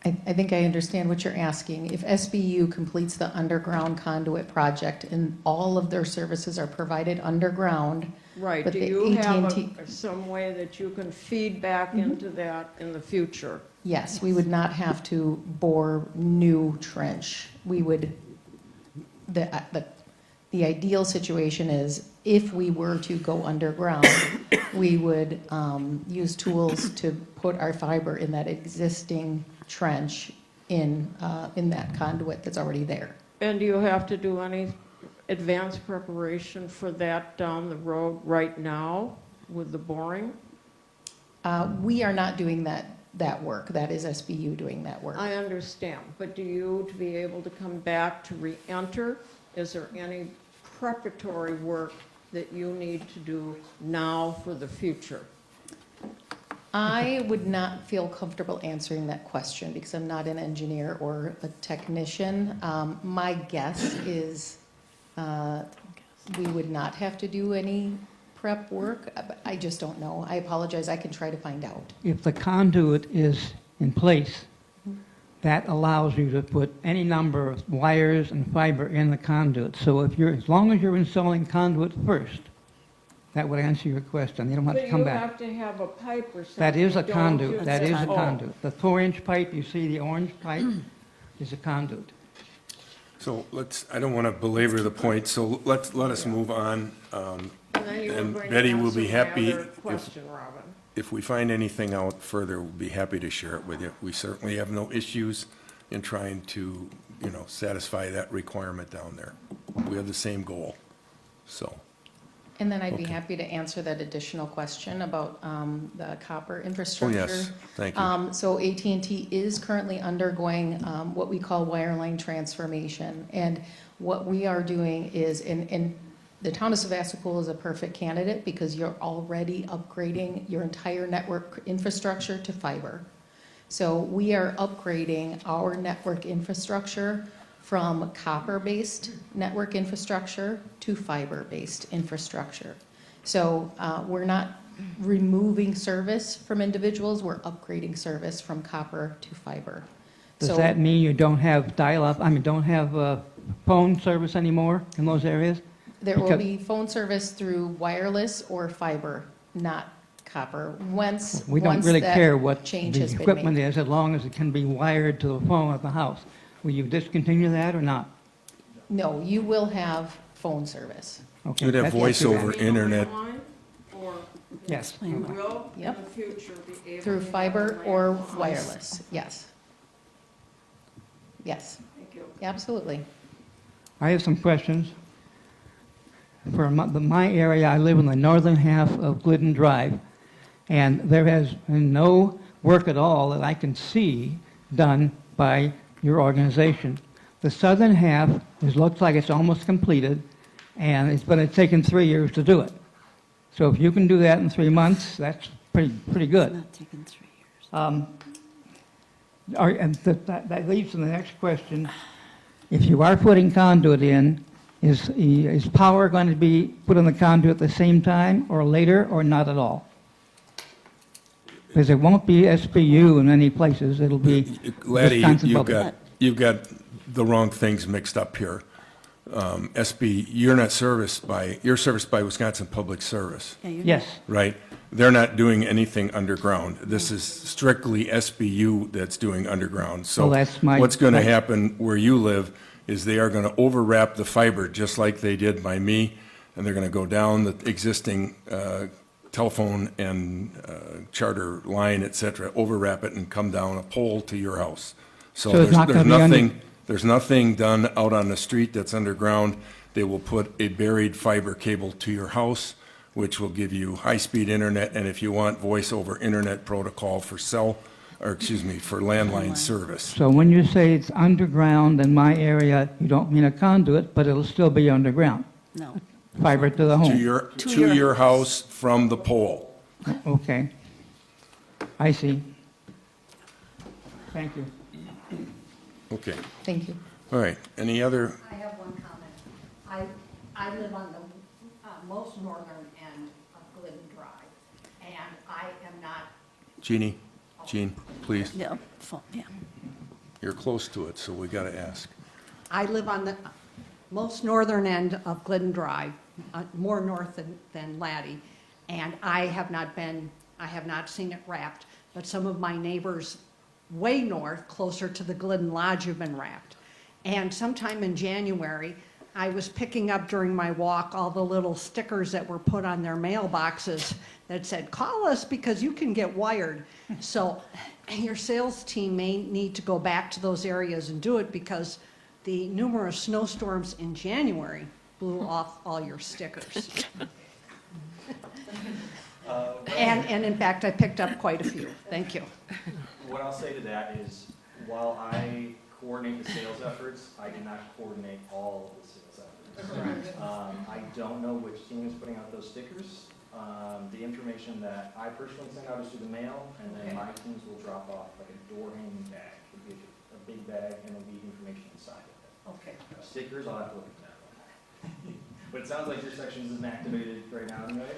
[SPEAKER 13] I think I understand what you're asking. If SBU completes the underground conduit project and all of their services are provided underground.
[SPEAKER 6] Right,
[SPEAKER 13] but
[SPEAKER 6] do
[SPEAKER 13] the
[SPEAKER 6] you have
[SPEAKER 13] AT&T
[SPEAKER 6] some way that you can feed back into that in the future?
[SPEAKER 13] Yes, we would not have to bore new trench. We would, the ideal situation is if we were to go underground, we would use tools to put our fiber in that existing trench in that conduit that's already there.
[SPEAKER 6] And do you have to do any advanced preparation for that down the road right now with the boring?
[SPEAKER 13] We are not doing that work. That is SBU doing that work.
[SPEAKER 6] I understand, but do you, to be able to come back to re-enter, is there any preparatory work that you need to do now for the future?
[SPEAKER 13] I would not feel comfortable answering that question because I'm not an engineer or a technician. My guess is we would not have to do any prep work. I just don't know. I apologize. I can try to find out.
[SPEAKER 15] If the conduit is in place, that allows you to put any number of wires and fiber in the conduit. So if you're, as long as you're installing conduit first, that would answer your question. You don't have to come back.
[SPEAKER 6] But you have to have a pipe or something.
[SPEAKER 15] That is a
[SPEAKER 6] don't
[SPEAKER 15] conduit.
[SPEAKER 6] you?
[SPEAKER 15] That is a
[SPEAKER 6] Oh.
[SPEAKER 15] conduit. The 4-inch pipe, you see the orange pipe, is a conduit.
[SPEAKER 1] So I don't want to belabor the point, so let us move on.
[SPEAKER 6] And then you were
[SPEAKER 1] And
[SPEAKER 6] going to
[SPEAKER 1] Betty will be
[SPEAKER 6] answer my
[SPEAKER 1] happy
[SPEAKER 6] other question, Robin.
[SPEAKER 1] if we find anything out further, we'll be happy to share it with you. We certainly have no issues in trying to, satisfy that requirement down there. We have the same goal, so.
[SPEAKER 13] And then I'd be
[SPEAKER 1] Okay.
[SPEAKER 13] happy to answer that additional question about the copper infrastructure.
[SPEAKER 1] Oh, yes, thank you.
[SPEAKER 13] So AT&T is currently undergoing what we call wireline transformation. And what we are doing is, and the town of Sevastopol is a perfect candidate because you're already upgrading your entire network infrastructure to fiber. So we are upgrading our network infrastructure from copper-based network infrastructure to fiber-based infrastructure. So we're not removing service from individuals, we're upgrading service from copper to fiber.
[SPEAKER 15] Does
[SPEAKER 13] So
[SPEAKER 15] that mean you don't have don't have phone service anymore in those areas?
[SPEAKER 13] there will
[SPEAKER 15] Because-
[SPEAKER 13] be phone service through wireless or fiber, not copper, once
[SPEAKER 15] We don't really
[SPEAKER 13] that
[SPEAKER 15] care what
[SPEAKER 13] change
[SPEAKER 15] the
[SPEAKER 13] has been
[SPEAKER 15] equipment
[SPEAKER 13] made.
[SPEAKER 15] is, as long as it can be wired to the phone at the house. Will you discontinue that or not?
[SPEAKER 13] No, you will have phone service.
[SPEAKER 15] Okay,
[SPEAKER 1] You'd have
[SPEAKER 15] that's-
[SPEAKER 1] voice over internet.
[SPEAKER 6] Or
[SPEAKER 15] Yes.
[SPEAKER 6] you will in
[SPEAKER 13] Yep.
[SPEAKER 6] the future be able
[SPEAKER 13] Through
[SPEAKER 6] to have
[SPEAKER 13] fiber
[SPEAKER 6] a
[SPEAKER 13] or
[SPEAKER 6] landline?
[SPEAKER 13] wireless, yes. Yes,
[SPEAKER 6] Thank you.
[SPEAKER 13] absolutely.
[SPEAKER 15] I have some questions. For my area, I live in the northern half of Glidden Drive, and there has been no work at all that I can see done by your organization. The southern half, it looks like it's almost completed, but it's taken 3 years to do it. So if you can do that in 3 months, that's pretty good.
[SPEAKER 12] Not taking 3 years.
[SPEAKER 15] And that leads to the next question. If you are putting conduit in, is power going to be put on the conduit at the same time or later or not at all? Because it won't be SBU in many places, it'll be
[SPEAKER 1] Laddie,
[SPEAKER 15] Wisconsin Public.
[SPEAKER 1] you've got the wrong things mixed up here. you're serviced by Wisconsin Public Service,
[SPEAKER 12] Yeah, you're
[SPEAKER 15] Yes,
[SPEAKER 1] right? They're not doing anything underground. This is strictly SBU that's doing underground. So
[SPEAKER 15] Well, that's my-
[SPEAKER 1] what's going to
[SPEAKER 15] that's-
[SPEAKER 1] happen where you live is they are going to overwrap the fiber just like they did by me, and they're going to go down the existing telephone and charter line, et cetera, overwrap it and come down a pole to your house.
[SPEAKER 15] So it's not
[SPEAKER 1] there's
[SPEAKER 15] gonna be under-
[SPEAKER 1] nothing, there's nothing done out on the street that's underground. They will put a buried fiber cable to your house, which will give you high-speed internet, and if you want voice over internet protocol for for landline service.
[SPEAKER 15] so when you say it's underground in my area, you don't mean a conduit, but it'll still be underground,
[SPEAKER 12] No.
[SPEAKER 15] fiber to the
[SPEAKER 1] To
[SPEAKER 15] home.
[SPEAKER 1] your house from the pole.
[SPEAKER 15] Okay. I see. Thank you.
[SPEAKER 1] Okay,
[SPEAKER 13] Thank you.
[SPEAKER 1] all right. Any other,
[SPEAKER 16] I have one comment. I live on the most northern end of Glidden Drive, and I am not,
[SPEAKER 1] Jean, please,
[SPEAKER 12] Yeah, yeah.
[SPEAKER 1] you're close to it, so we got to ask.
[SPEAKER 16] I live on the most northern end of Glidden Drive, more north than Laddie, and I have not seen it wrapped, but some of my neighbors way north, closer to the Glidden Lodge, have been wrapped. And sometime in January, I was picking up during my walk all the little stickers that were put on their mailboxes that said, call us because you can get wired. So your sales team may need to go back to those areas and do it because the numerous snowstorms in January blew off all your stickers. And in fact, I picked up quite a few. Thank you.
[SPEAKER 3] What I'll say to that is, while I coordinate the sales efforts, I do not coordinate all of the sales efforts. I don't know which team is putting out those stickers. The information that I personally send out is through the mail, and then my teams will drop off like a door hanging bag. It'll be a big bag, and there'll be information inside of it.
[SPEAKER 16] Okay.
[SPEAKER 3] Stickers, I'll have to look at that one. But it sounds like your section isn't activated right now anyways?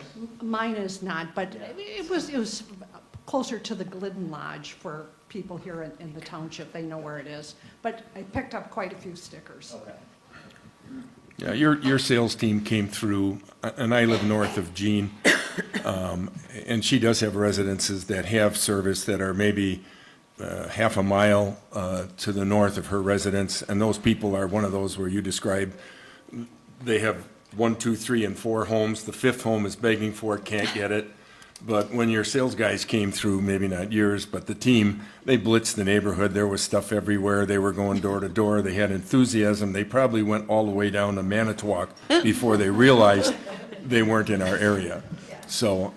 [SPEAKER 16] Mine is not, but it was closer to the Glidden Lodge for people here in the township. They know where it is. But I picked up quite a few stickers.
[SPEAKER 3] Okay.
[SPEAKER 1] Yeah, your sales team came through, and I live north of Jean, and she does have residences that have service that are maybe half a mile to the north of her residence, and those people are one of those where you described, they have 1, 2, 3, and 4 homes. The 5th home is begging for it, can't get it. But when your sales guys came through, maybe not yours, but the team, they blitzed the neighborhood. There was stuff everywhere. They were going door to door. They had enthusiasm. They probably went all the way down to Manitowoc before they realized they weren't in our area. So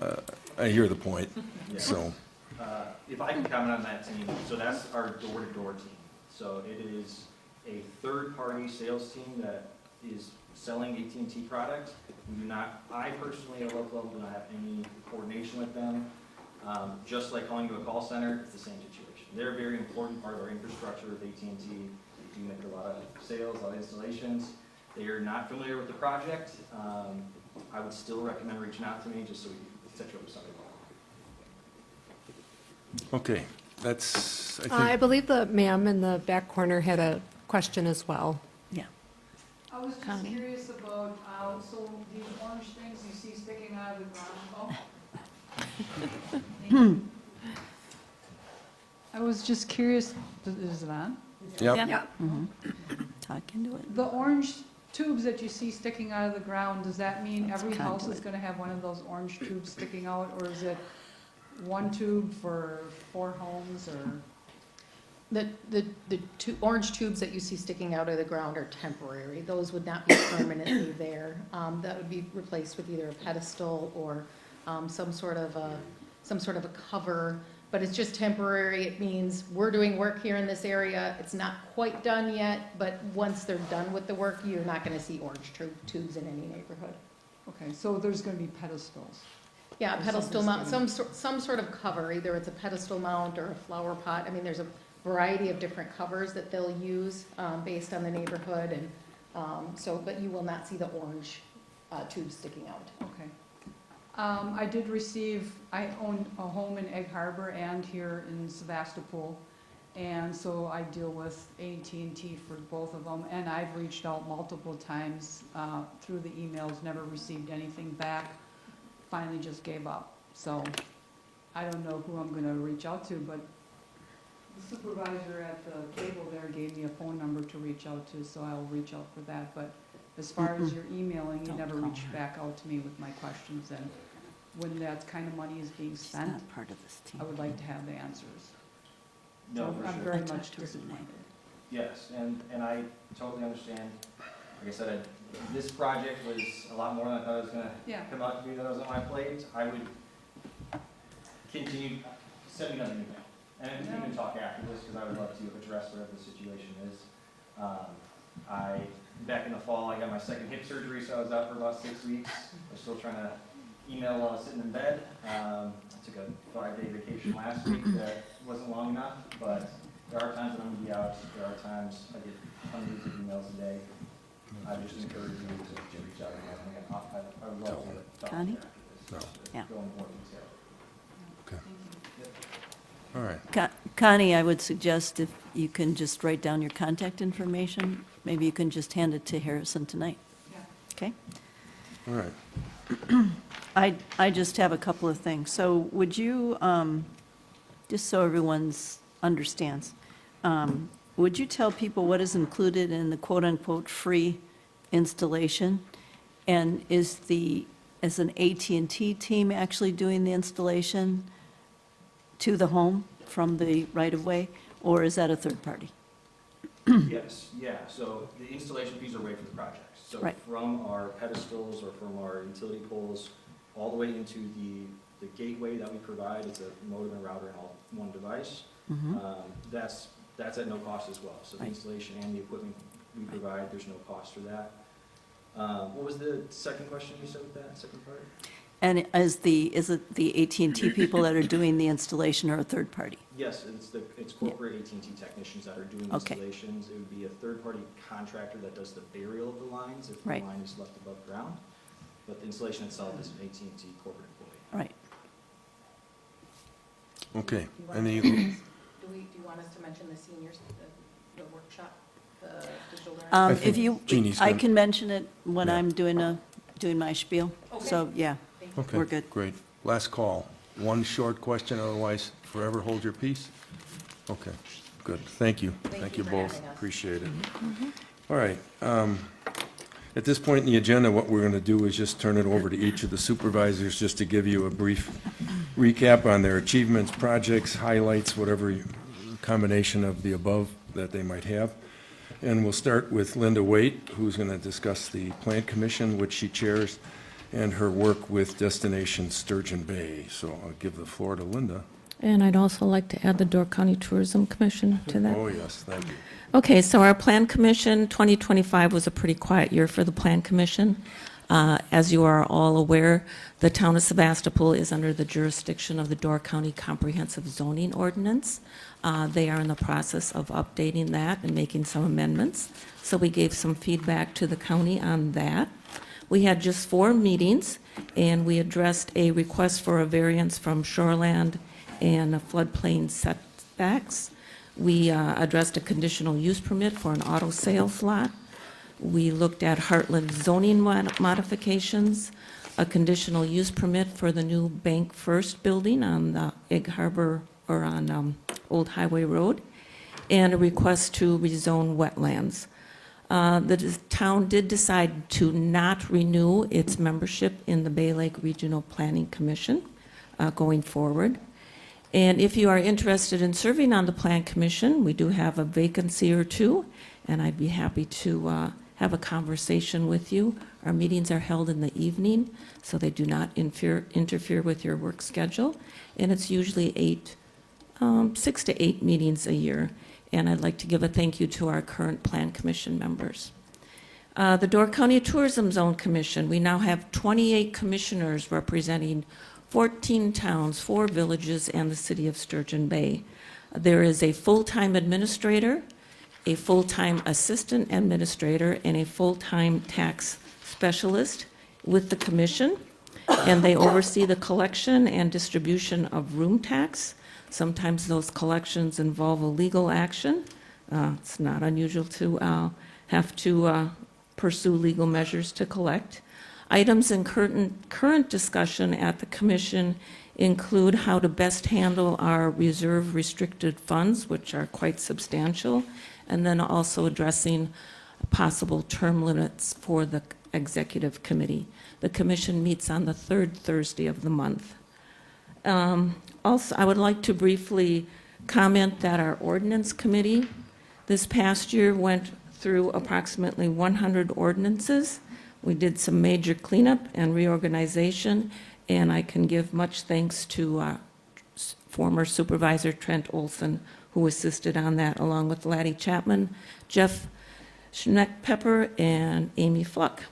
[SPEAKER 1] I hear the point. So
[SPEAKER 3] If I can comment on that team, so that's our door-to-door team. So it is a third-party sales team that is selling AT&T product. We do not, I personally at a local level do not have any coordination with them. Just like calling to a call center, it's the same situation. They're a very important part of our infrastructure with AT&T. They do make a lot of sales, a lot of installations. They are not familiar with the project. I would still recommend reaching out to me just so we can set you up with somebody.
[SPEAKER 1] okay, that's, I think.
[SPEAKER 17] I believe the ma'am in the back corner had a question as well.
[SPEAKER 12] Yeah.
[SPEAKER 18] I was just curious about, so these orange things you see sticking out of the ground. I was just curious, is it on?
[SPEAKER 1] Yep.
[SPEAKER 12] Yeah. Talk into it.
[SPEAKER 18] The orange tubes that you see sticking out of the ground, does that mean
[SPEAKER 12] That's
[SPEAKER 18] every house is
[SPEAKER 12] conduit.
[SPEAKER 18] gonna have one of those orange tubes sticking out, or is it one tube for 4 homes, or?
[SPEAKER 13] The orange tubes that you see sticking out of the ground are temporary. Those would not be permanently there. That would be replaced with either a pedestal or some sort of a cover. But it's just temporary. It means we're doing work here in this area. It's not quite done yet, but once they're done with the work, you're not going to see orange tubes in any neighborhood.
[SPEAKER 18] Okay, so there's gonna be pedestals.
[SPEAKER 13] Yeah, a
[SPEAKER 18] Or
[SPEAKER 13] pedestal
[SPEAKER 18] something's
[SPEAKER 13] mount,
[SPEAKER 18] gonna-
[SPEAKER 13] some sort of cover. Either it's a pedestal mount or a flower pot. I mean, there's a variety of different covers that they'll use based on the neighborhood, and but you will not see the orange tubes sticking out.
[SPEAKER 18] Okay. I did receive, I own a home in Egg Harbor and here in Sevastopol, and so I deal with AT&T for both of them, and I've reached out multiple times through the emails, never received anything back, finally just gave up. So I don't know who I'm gonna reach out to, but the supervisor at the table there gave me a phone number to reach out to, so I'll reach out for that. But as far as your emailing, you
[SPEAKER 12] Don't
[SPEAKER 18] never
[SPEAKER 12] call
[SPEAKER 18] reached
[SPEAKER 12] her.
[SPEAKER 18] back out to me with my questions, and when that kind of money is being
[SPEAKER 12] She's
[SPEAKER 18] spent,
[SPEAKER 12] not part of this team.
[SPEAKER 18] I would like to have the answers.
[SPEAKER 3] No,
[SPEAKER 18] So
[SPEAKER 3] for
[SPEAKER 18] I'm
[SPEAKER 3] sure.
[SPEAKER 18] very
[SPEAKER 12] I
[SPEAKER 18] much
[SPEAKER 12] talked to her
[SPEAKER 18] disappointed.
[SPEAKER 3] Yes, and I totally understand. Like I said, this project was a lot more than I thought it was gonna
[SPEAKER 18] Yeah.
[SPEAKER 3] come out to be that was on my plate. I would continue, send me another email. And we can even talk after this, because I would love to address whatever the situation is. Back in the fall, I got my second hip surgery, so I was out for about 6 weeks. I was still trying to email while I was sitting in bed. I took a 5-day vacation last week that wasn't long enough, but there are times when I'm gonna be out. There are times I get hundreds of emails a day. I just encourage you to reach out and have me. I would love to talk to
[SPEAKER 12] Connie?
[SPEAKER 3] you after this.
[SPEAKER 12] Yeah.
[SPEAKER 3] Go in more detail.
[SPEAKER 1] Okay. All right.
[SPEAKER 12] Connie, I would suggest if you can just write down your contact information, maybe you can just hand it to Harrison tonight. Okay?
[SPEAKER 1] All right.
[SPEAKER 12] I just have a couple of things. So would you, just so everyone understands, would you tell people what is included in the quote-unquote free installation? And is an AT&T team actually doing the installation to the home from the right-of-way, or is that a third party?
[SPEAKER 3] Yes, yeah, so the installation fees are right for the project. So
[SPEAKER 12] Right.
[SPEAKER 3] from our pedestals or from our utility poles, all the way into the gateway that we provide, it's a modem and router in all one device. That's at no cost as well. So the
[SPEAKER 12] Right.
[SPEAKER 3] installation and the equipment we provide, there's no cost for that. What was the second question you said with that, second part?
[SPEAKER 12] And is it the AT&T people that are doing the installation or a third party?
[SPEAKER 3] Yes, it's corporate AT&T technicians that are doing
[SPEAKER 12] Okay.
[SPEAKER 3] installations. It would be a third-party contractor that does the burial of the lines if the
[SPEAKER 12] Right.
[SPEAKER 3] line is left above ground. But the installation itself is an AT&T corporate employee.
[SPEAKER 12] Right.
[SPEAKER 1] Okay.
[SPEAKER 13] Do
[SPEAKER 1] Any,
[SPEAKER 13] you want us to mention the seniors, the workshop, the digital learning?
[SPEAKER 1] think
[SPEAKER 12] If you,
[SPEAKER 1] Jeannie's
[SPEAKER 12] I
[SPEAKER 1] gonna-
[SPEAKER 12] can mention it when
[SPEAKER 1] Yeah.
[SPEAKER 12] I'm doing my spiel. So, yeah,
[SPEAKER 1] okay,
[SPEAKER 12] we're good.
[SPEAKER 1] great. Last call. One short question, otherwise forever hold your peace? Okay, good. Thank you. Thank you
[SPEAKER 13] for
[SPEAKER 1] both.
[SPEAKER 13] having us.
[SPEAKER 1] Appreciate it. All right. At this point in the agenda, what we're going to do is just turn it over to each of the supervisors just to give you a brief recap on their achievements, projects, highlights, whatever combination of the above that they might have. And we'll start with Linda Waite, who's going to discuss the Plan Commission, which she chairs, and her work with Destination Sturgeon Bay. So I'll give the floor to Linda.
[SPEAKER 19] And I'd also like to add the Door County Tourism Commission to that.
[SPEAKER 1] Oh, yes, thank you.
[SPEAKER 19] Okay, so our Plan Commission, 2025 was a pretty quiet year for the Plan Commission. As you are all aware, the town of Sevastopol is under the jurisdiction of the Door County Comprehensive Zoning Ordinance. They are in the process of updating that and making some amendments. So we gave some feedback to the county on that. We had just 4 meetings, and we addressed a request for a variance from shoreland and floodplain setbacks. We addressed a conditional use permit for an auto sales lot. We looked at Heartland zoning modifications, a conditional use permit for the new Bank First building on the Egg Harbor, or on Old Highway Road, and a request to rezone wetlands. The town did decide to not renew its membership in the Bay Lake Regional Planning Commission going forward. And if you are interested in serving on the Plan Commission, we do have a vacancy or 2, and I'd be happy to have a conversation with you. Our meetings are held in the evening, so they do not interfere with your work schedule, and it's usually 6 to 8 meetings a year. And I'd like to give a thank you to our current Plan Commission members. The Door County Tourism Zone Commission, we now have 28 commissioners representing 14 towns, 4 villages, and the city of Sturgeon Bay. There is a full-time administrator, a full-time assistant administrator, and a full-time tax specialist with the commission, and they oversee the collection and distribution of room tax. Sometimes those collections involve a legal action. It's not unusual to have to pursue legal measures to collect. Items in current discussion at the commission include how to best handle our reserve restricted funds, which are quite substantial, and then also addressing possible term limits for the executive committee. The commission meets on the 3rd Thursday of the month. Also, I would like to briefly comment that our ordinance committee this past year went through approximately 100 ordinances. We did some major cleanup and reorganization, and I can give much thanks to former Supervisor Trent Olson, who assisted on that, along with Laddie Chapman, Jeff Schneckpepper, and Amy Fluck.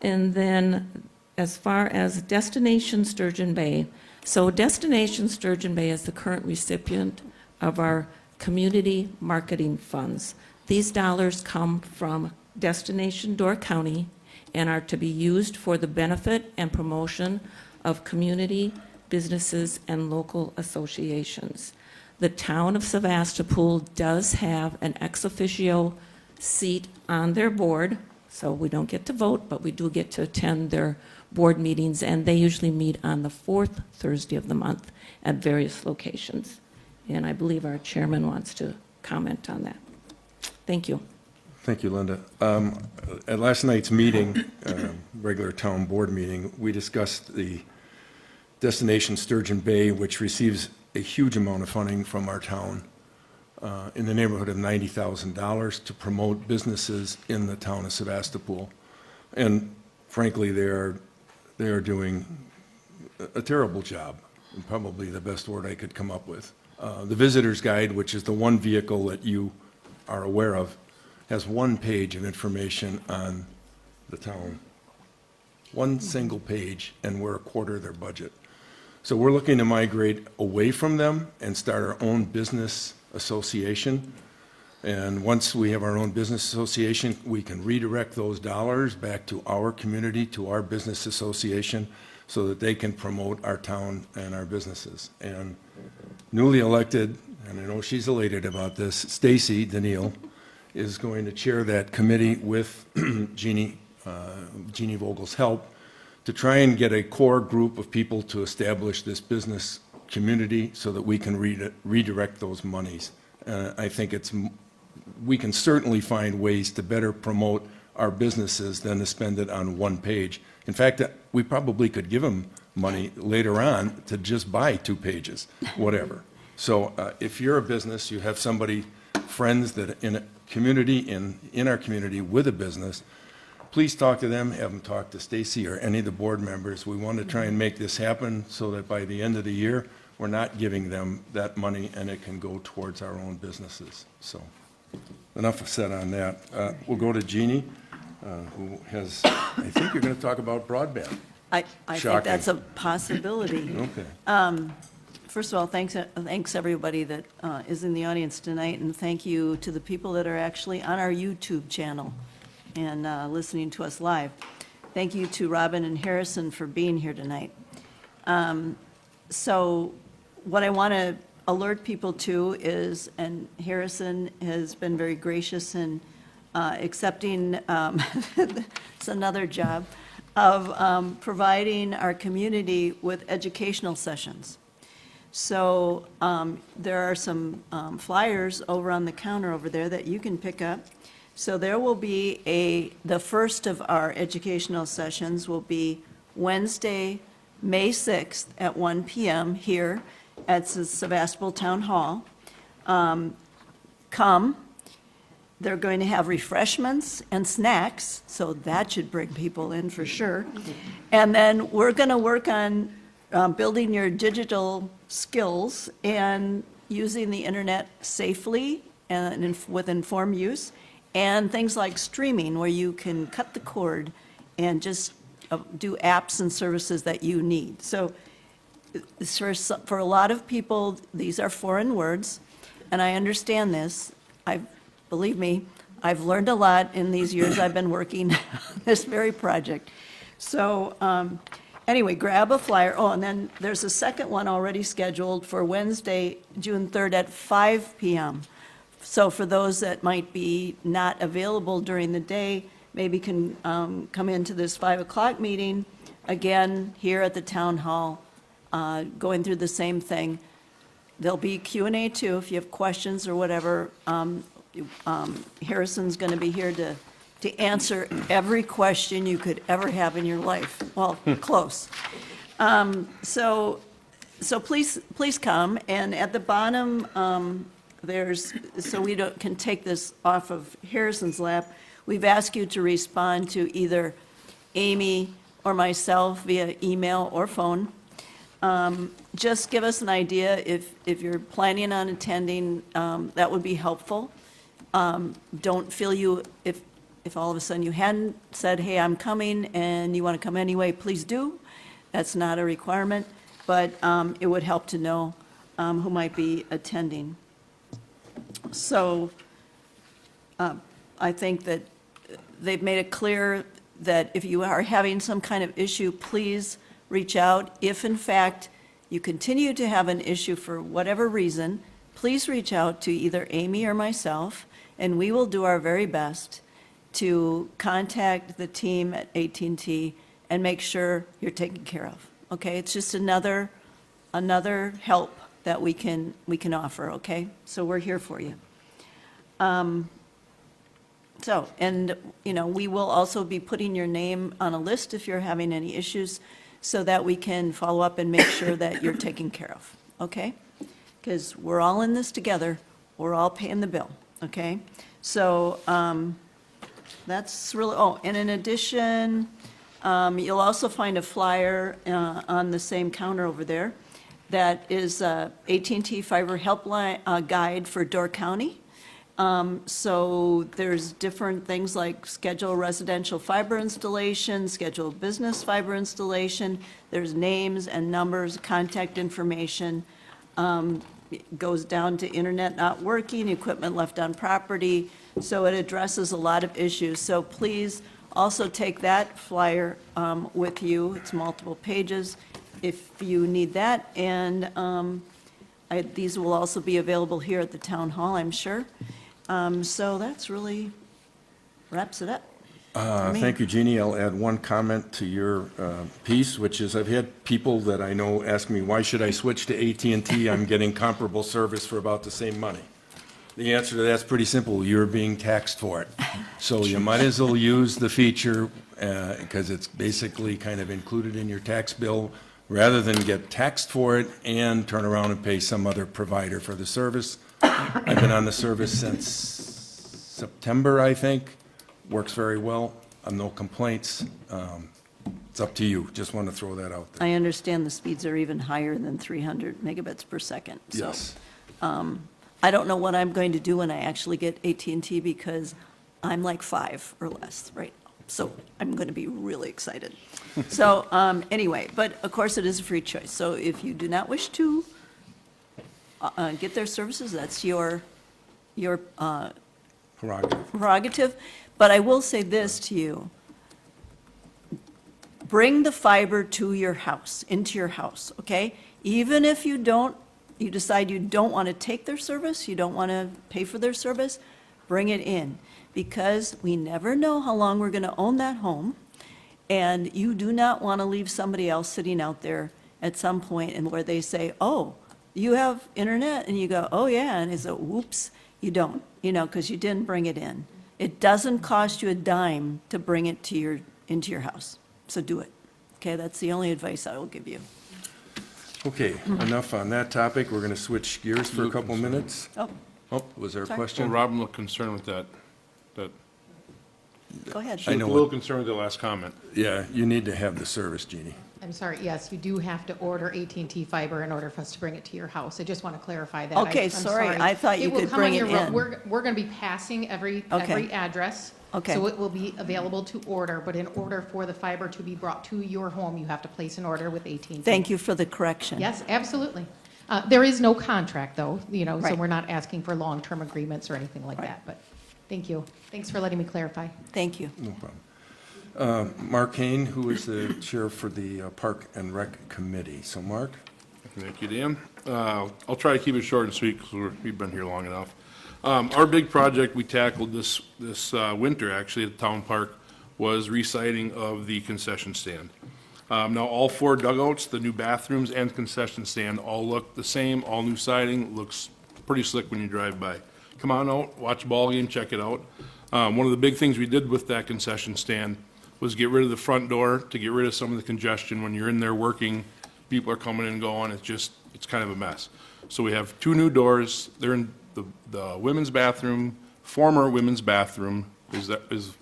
[SPEAKER 19] And then as far as Destination Sturgeon Bay, so Destination Sturgeon Bay is the current recipient of our community marketing funds. These dollars come from Destination Door County and are to be used for the benefit and promotion of community, businesses, and local associations. The town of Sevastopol does have an ex officio seat on their board, so we don't get to vote, but we do get to attend their board meetings, and they usually meet on the 4th Thursday of the month at various locations. And I believe our chairman wants to comment on that. Thank you.
[SPEAKER 1] Thank you, Linda. At last night's meeting, regular town board meeting, we discussed the destination Sturgeon Bay, which receives a huge amount of funding from our town, in the neighborhood of $90,000 to promote businesses in the town of Sevastopol. And frankly, they are doing a terrible job, and probably the best word I could come up with. The visitor's guide, which is the one vehicle that you are aware of, has one page of information on the town. One single page, and we're a quarter of their budget. So we're looking to migrate away from them and start our own business association. And once we have our own business association, we can redirect those dollars back to our community, to our business association, so that they can promote our town and our businesses. And newly elected, and I know she's elated about this, Stacy Daniil is going to chair that committee with Jeannie Vogel's help to try and get a core group of people to establish this business community so that we can redirect those monies. I think we can certainly find ways to better promote our businesses than to spend it on one page. In fact, we probably could give them money later on to just buy 2 pages, whatever. So if you're a business, you have somebody, friends that in a community, in our community with a business, please talk to them, have them talk to Stacy or any of the board members. We want to try and make this happen so that by the end of the year, we're not giving them that money and it can go towards our own businesses. So enough said on that. We'll go to Jeannie, who has, I think you're going to talk about broadband.
[SPEAKER 12] I think that's a possibility.
[SPEAKER 1] Okay.
[SPEAKER 12] First of all, thanks everybody that is in the audience tonight, and thank you to the people that are actually on our YouTube channel and listening to us live. Thank you to Robin and Harrison for being here tonight. So what I want to alert people to is, and Harrison has been very gracious in accepting, it's another job, of providing our community with educational sessions. So there are some flyers over on the counter over there that you can pick up. So there will be the first of our educational sessions will be Wednesday, May 6th at 1 p.m. here at the Sevastopol Town Hall. Come. They're going to have refreshments and snacks, so that should bring people in for sure. And then we're going to work on building your digital skills and using the internet safely and with informed use, and things like streaming where you can cut the cord and just do apps and services that you need. So for a lot of people, these are foreign words, and I understand this. Believe me, I've learned a lot in these years I've been working on this very project. So anyway, grab a flyer. Oh, and then there's a second one already scheduled for Wednesday, June 3rd at 5 p.m. So for those that might be not available during the day, maybe can come into this 5 o'clock meeting, again, here at the town hall, going through the same thing. There'll be Q&A too, if you have questions or whatever. Harrison's going to be here to answer every question you could ever have in your life. Well, close. So please come. And at the bottom, so we can take this off of Harrison's lap, we've asked you to respond to either Amy or myself via email or phone. Just give us an idea if you're planning on attending, that would be helpful. Don't feel if all of a sudden you hadn't said, hey, I'm coming, and you want to come anyway, please do. That's not a requirement, but it would help to know who might be attending. So I think that they've made it clear that if you are having some kind of issue, please reach out. If in fact you continue to have an issue for whatever reason, please reach out to either Amy or myself, and we will do our very best to contact the team at AT&T and make sure you're taken care of. Okay, it's just another help that we can offer. Okay, so we're here for you. So, and, we will also be putting your name on a list if you're having any issues, so that we can follow up and make sure that you're taken care of, okay? Because we're all in this together, we're all paying the bill, okay? So, that's really, and in addition, you'll also find a flyer on the same counter over there that is AT&T Fiber Helpline Guide for Door County. So there's different things like schedule residential fiber installation, schedule business fiber installation. There's names and numbers, contact information. It goes down to internet not working, equipment left on property. So it addresses a lot of issues. So please also take that flyer with you. It's multiple pages if you need that. And these will also be available here at the town hall, I'm sure. So that's really wraps it up. for me.
[SPEAKER 1] Thank you, Jeannie. I'll add one comment to your piece, which is I've had people that I know ask me, why should I switch to AT&T? I'm getting comparable service for about the same money. The answer to that's pretty simple. You're being taxed for it. So you might as well use the feature because it's basically kind of included in your tax bill rather than get taxed for it and turn around and pay some other provider for the service. I've been on the service since September, I think. Works very well. No complaints. It's up to you. Just want to throw that out there.
[SPEAKER 12] I understand the speeds are even higher than 300 megabits per second. So,
[SPEAKER 1] Yes.
[SPEAKER 12] I don't know what I'm going to do when I actually get AT&T because I'm like 5 or less right now. So I'm going to be really excited. So anyway, but of course it is a free choice. So if you do not wish to get their services, that's your prerogative. But I will say this to you. Bring the fiber to your house, into your house, okay? Even if you decide you don't want to take their service, you don't want to pay for their service, bring it in. Because we never know how long we're going to own that home. And you do not want to leave somebody else sitting out there at some point and where they say, oh, you have internet? And you go, oh, yeah. And it's a whoops, you don't, because you didn't bring it in. It doesn't cost you a dime to bring it to into your house. So do it. Okay, that's the only advice I will give you.
[SPEAKER 1] Okay, enough on that topic. We're going to switch gears for a couple minutes.
[SPEAKER 12] Oh,
[SPEAKER 1] was there a
[SPEAKER 12] Sorry.
[SPEAKER 1] question?
[SPEAKER 14] Well, Robin looked concerned with that.
[SPEAKER 12] go ahead.
[SPEAKER 14] She was a little concerned with the last comment.
[SPEAKER 1] Yeah, you need to have the service, Jeannie.
[SPEAKER 13] I'm sorry, yes, you do have to order AT&T fiber in order for us to bring it to your house. I just want to clarify that.
[SPEAKER 12] Okay,
[SPEAKER 13] I'm
[SPEAKER 12] sorry, I thought you could bring it in.
[SPEAKER 13] We're going to be passing every address.
[SPEAKER 12] Okay.
[SPEAKER 13] So it will be available to order, but in order for the fiber to be brought to your home, you have to place an order with AT&T.
[SPEAKER 12] Thank you for the correction.
[SPEAKER 13] Yes, absolutely. There is no contract, though, so
[SPEAKER 12] Right.
[SPEAKER 13] we're not asking for long-term agreements or anything like that, but thank you. Thanks for letting me clarify.
[SPEAKER 12] Thank you.
[SPEAKER 1] No problem. Mark Hain, who is the chair for the Park and Rec Committee. So, Mark?
[SPEAKER 14] Thank you, Dan. I'll try to keep it short and sweet because we've been here long enough. Our big project we tackled this winter, actually, at the town park, was re-siding of the concession stand. Now, all 4 dugouts, the new bathrooms and concession stand all look the same, all new siding, looks pretty slick when you drive by. Come on out, watch a ball game, check it out. One of the big things we did with that concession stand was get rid of the front door to get rid of some of the congestion. When you're in there working, people are coming and going, it's kind of a mess. So we have 2 new doors. They're in the women's bathroom, former women's bathroom is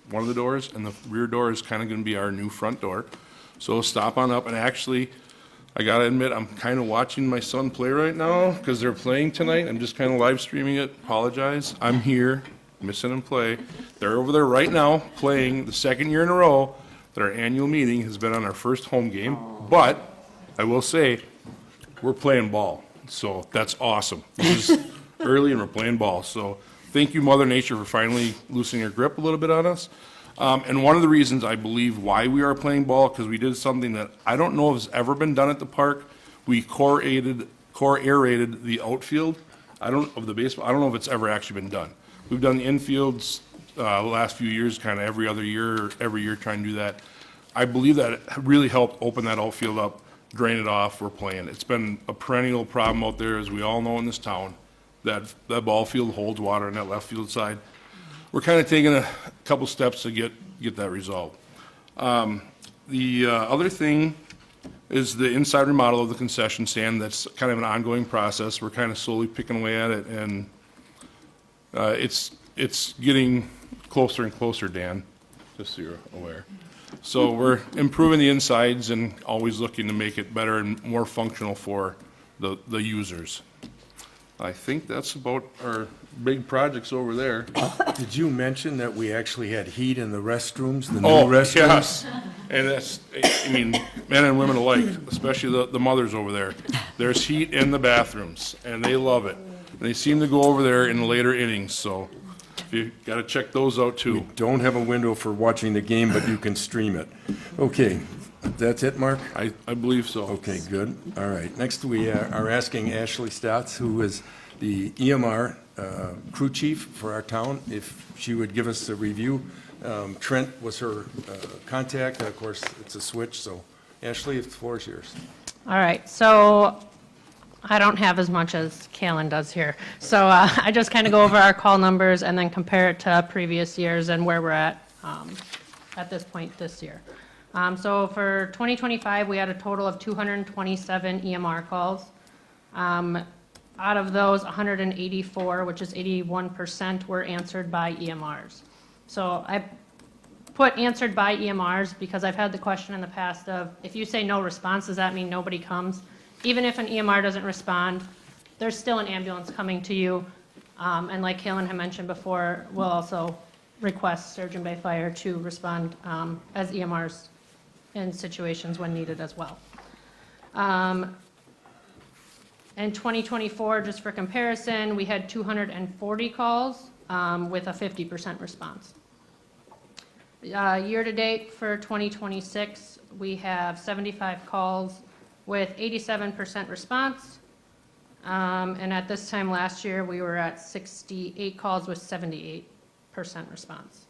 [SPEAKER 14] one of the doors, and the rear door is kind of going to be our new front door. So stop on up, and actually, I gotta admit, I'm kind of watching my son play right now because they're playing tonight. I'm just kind of live streaming it. Apologize. I'm here, missing them play. They're over there right now playing the 2nd year in a row that our annual meeting has been on our first home game. But I will say, we're playing ball, so that's awesome. This is early and we're playing ball. So thank you, Mother Nature, for finally loosening her grip a little bit on us. And one of the reasons I believe why we are playing ball, because we did something that I don't know if has ever been done at the park. We core aerated the outfield. Of the baseball. I don't know if it's ever actually been done. We've done the infields the last few years, kind of every other year, or every year trying to do that. I believe that it really helped open that outfield up, drain it off. We're playing. It's been a perennial problem out there, as we all know in this town. That ball field holds water on that left field side. we're kind of taking a couple steps to get that resolved. The other thing is the inside remodel of the concession stand. That's kind of an ongoing process. We're kind of slowly picking away at it, and it's getting closer and closer, Dan, just so you're aware. So we're improving the insides and always looking to make it better and more functional for the users. I think that's about our big projects over there.
[SPEAKER 1] Did you mention that we actually had heat in the restrooms, the new
[SPEAKER 14] Oh,
[SPEAKER 1] restrooms?
[SPEAKER 14] yes. And that's, I mean, men and women alike, especially the mothers over there. There's heat in the bathrooms, and they love it. And they seem to go over there in the later innings, so you got to check those out, too.
[SPEAKER 1] Don't have a window for watching the game, but you can stream it. Okay, that's it, Mark?
[SPEAKER 14] I believe so.
[SPEAKER 1] Okay, good. All right. Next, we are asking Ashley Stotts, who is the EMR crew chief for our town, if she would give us a review. Trent was her contact, and of course, it's a switch, so Ashley, the floor is yours.
[SPEAKER 20] All right, so I don't have as much as Kalen does here. So I just kind of go over our call numbers and then compare it to previous years and where we're at this point this year. So for 2025, we had a total of 227 EMR calls. Out of those, 184, which is 81%, were answered by EMRs. So I put answered by EMRs because I've had the question in the past of, if you say no response, does that mean nobody comes? Even if an EMR doesn't respond, there's still an ambulance coming to you. And like Kalen had mentioned before, we'll also request Sturgeon Bay Fire to respond as EMRs in situations when needed as well. In 2024, just for comparison, we had 240 calls with a 50% response. Year-to-date for 2026, we have 75 calls with 87% response. And at this time last year, we were at 68 calls with 78% response.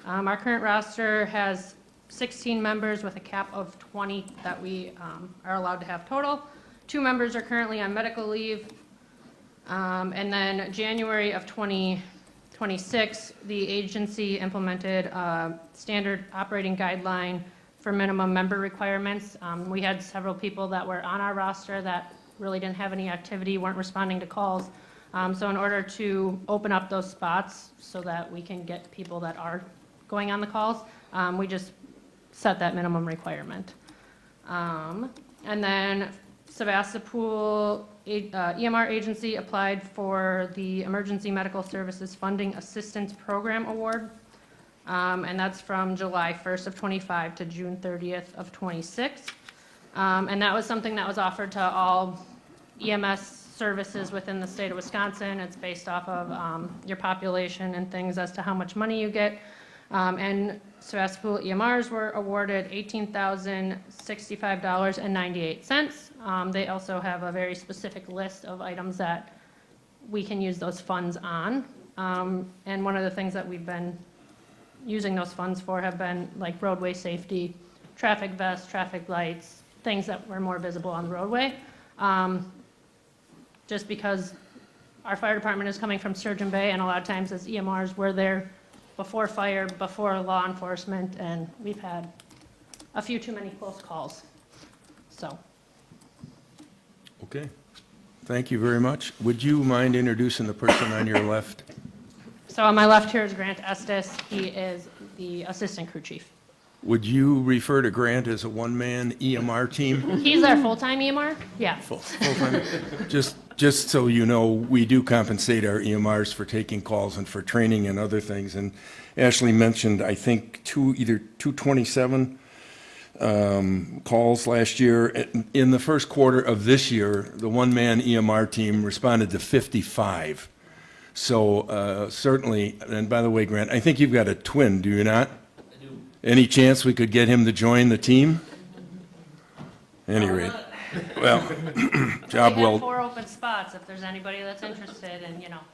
[SPEAKER 20] Our current roster has 16 members with a cap of 20 that we are allowed to have total. 2 members are currently on medical leave. And then January of 2026, the agency implemented a standard operating guideline for minimum member requirements. We had several people that were on our roster that really didn't have any activity, weren't responding to calls. So in order to open up those spots so that we can get people that are going on the calls, we just set that minimum requirement. And then Sevastopol EMR agency applied for the Emergency Medical Services Funding Assistance Program Award. And that's from July 1st of 25 to June 30th of 26. And that was something that was offered to all EMS services within the state of Wisconsin. It's based off of your population and things as to how much money you get. And Sevastopol EMRs were awarded $18,065.98. They also have a very specific list of items that we can use those funds on. And one of the things that we've been using those funds for have been like roadway safety, traffic vests, traffic lights, things that were more visible on the roadway. Just because our fire department is coming from Sturgeon Bay, and a lot of times as EMRs, we're there before fire, before law enforcement, and we've had a few too many close calls, so.
[SPEAKER 1] Okay. Thank you very much. Would you mind introducing the person on your left?
[SPEAKER 20] So on my left here is Grant Estes. He is the assistant crew chief.
[SPEAKER 1] Would you refer to Grant as a one-man EMR team?
[SPEAKER 20] He's our full-time EMR? Yeah.
[SPEAKER 1] Full-time. Just so you know, we do compensate our EMRs for taking calls and for training and other things. And Ashley mentioned, I think, either 227 calls last year. In the first quarter of this year, the one-man EMR team responded to 55. So certainly, and by the way, Grant, I think you've got a twin, do you not?
[SPEAKER 3] I do.
[SPEAKER 1] Any chance we could get him to join the team? At any rate, well, job
[SPEAKER 20] We have
[SPEAKER 1] well.
[SPEAKER 20] 4 open spots if there's anybody that's interested in, joining us.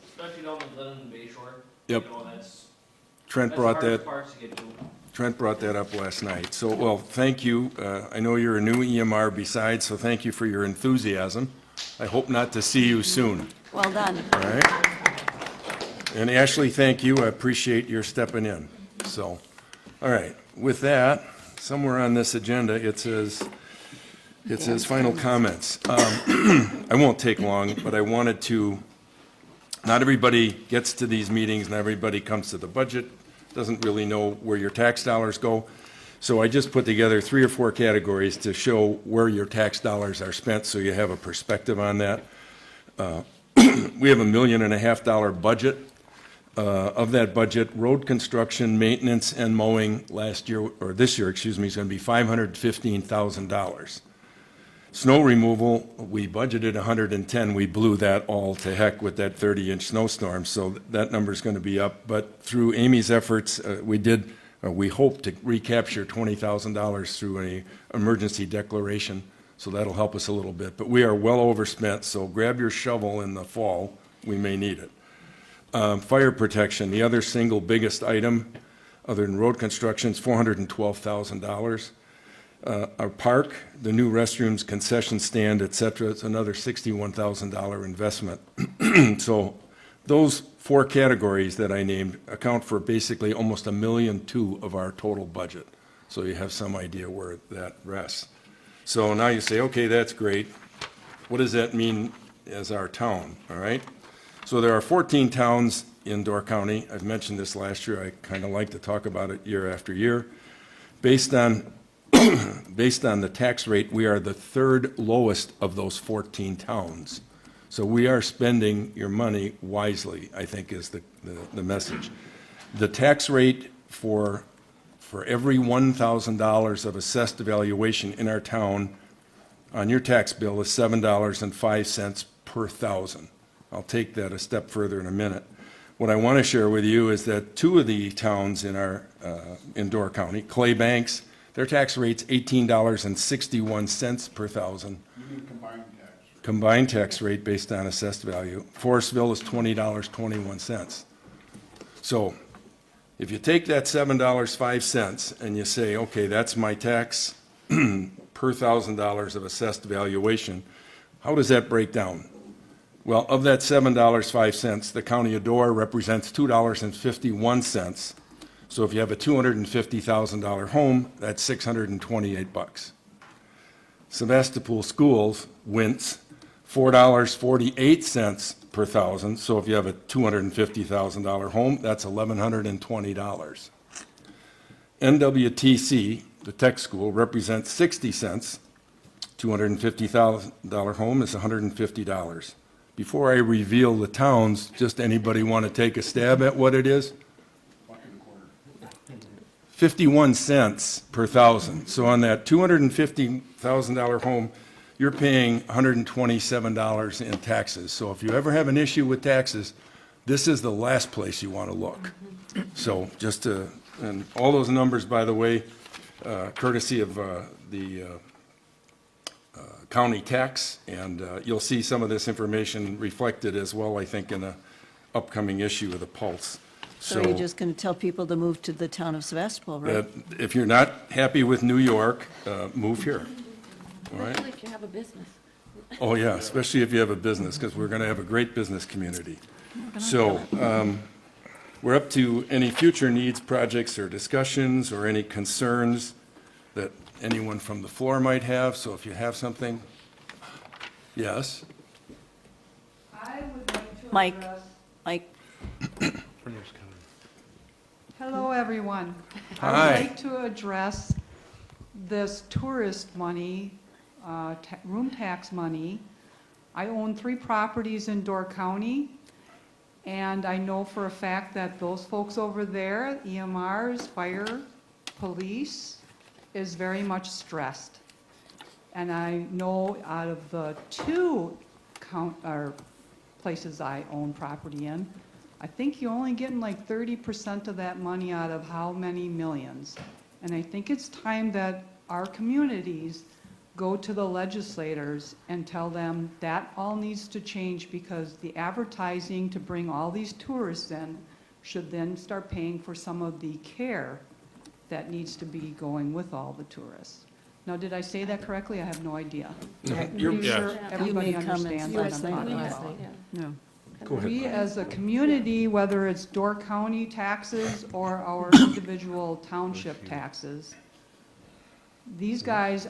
[SPEAKER 3] Especially down the Glen Bay Shore.
[SPEAKER 1] Yep.
[SPEAKER 3] That's
[SPEAKER 1] Trent
[SPEAKER 3] the
[SPEAKER 1] brought
[SPEAKER 3] hardest
[SPEAKER 1] that.
[SPEAKER 3] parts to get to.
[SPEAKER 1] Trent brought that up last night. So, well, thank you. I know you're a new EMR besides, so thank you for your enthusiasm. I hope not to see you soon.
[SPEAKER 12] Well done.
[SPEAKER 1] All right. And Ashley, thank you. I appreciate your stepping in. So, all right, with that, somewhere on this agenda, it says final comments. I won't take long, but I wanted to, not everybody gets to these meetings, not everybody comes to the budget, doesn't really know where your tax dollars go. So I just put together 3 or 4 categories to show where your tax dollars are spent, so you have a perspective on that. We have $1.5 million budget. Of that budget, road construction, maintenance, and mowing last year, or this year, excuse me, is going to be $515,000. Snow removal, we budgeted 110. We blew that all to heck with that 30-inch snowstorm, so that number is going to be up. But through Amy's efforts, we hope to recapture $20,000 through an emergency declaration, so that'll help us a little bit. But we are well overspent, so grab your shovel in the fall. We may need it. Fire protection, the other single biggest item, other than road construction, is $412,000. Our park, the new restrooms, concession stand, et cetera, it's another $61,000 investment. So those 4 categories that I named account for basically almost $1.2 million of our total budget. So you have some idea where that rests. So now you say, okay, that's great. What does that mean as our town, all right? So there are 14 towns in Door County. I've mentioned this last year. I kind of like to talk about it year after year. Based on the tax rate, we are the 3rd lowest of those 14 towns. So we are spending your money wisely, I think is the message. The tax rate for every $1,000 of assessed valuation in our town on your tax bill is $7.05 per thousand. I'll take that a step further in a minute. What I want to share with you is that 2 of the towns in Door County, Clay Banks, their tax rate's $18.61 per thousand.
[SPEAKER 2] You mean combined tax?
[SPEAKER 1] Combined tax rate based on assessed value. Forestville is $20.21. So if you take that $7.05 and you say, okay, that's my tax per $1,000 of assessed valuation, how does that break down? Well, of that $7.05, the county of Door represents $2.51. So if you have a $250,000 home, that's $628. Sevastopol Schools wins $4.48 per thousand. So if you have a $250,000 home, that's $1,120. NWTC, the tech school, represents 60 cents. $250,000 home is $150. Before I reveal the towns, just anybody want to take a stab at what it is? 51 cents per thousand. So on that $250,000 home, you're paying $127 in taxes. So if you ever have an issue with taxes, this is the last place you want to look. So and all those numbers, by the way, courtesy of the county tax, and you'll see some of this information reflected as well, I think, in an upcoming issue of the Pulse.
[SPEAKER 12] So you're just going to tell people to move to the town of Sevastopol, right?
[SPEAKER 1] If you're not happy with New York, move here. All right?
[SPEAKER 11] Especially if you have a business.
[SPEAKER 1] Oh, yeah, especially if you have a business, because we're going to have a great business community. So we're up to any future needs, projects, or discussions, or any concerns that anyone from the floor might have. So if you have something, yes?
[SPEAKER 18] I would like to
[SPEAKER 12] Mike,
[SPEAKER 18] address...
[SPEAKER 12] Mike.
[SPEAKER 18] Hello, everyone.
[SPEAKER 1] Hi.
[SPEAKER 18] I would like to address this tourist money, room tax money. I own 3 properties in Door County, and I know for a fact that those folks over there, EMRs, fire, police, is very much stressed. And I know out of the 2 places I own property in, I think you're only getting like 30% of that money out of how many millions. And I think it's time that our communities go to the legislators and tell them that all needs to change, because the advertising to bring all these tourists in should then start paying for some of the care that needs to be going with all the tourists. Now, did I say that correctly? I have no idea.
[SPEAKER 1] No,
[SPEAKER 18] I'm
[SPEAKER 1] you're-
[SPEAKER 18] pretty sure
[SPEAKER 1] yeah.
[SPEAKER 18] everybody
[SPEAKER 12] You made comments
[SPEAKER 18] understands what I'm
[SPEAKER 12] last
[SPEAKER 18] talking
[SPEAKER 12] night.
[SPEAKER 18] about.
[SPEAKER 12] No.
[SPEAKER 1] Go ahead.
[SPEAKER 18] we as a community, whether it's Door County taxes or our individual township taxes, these guys,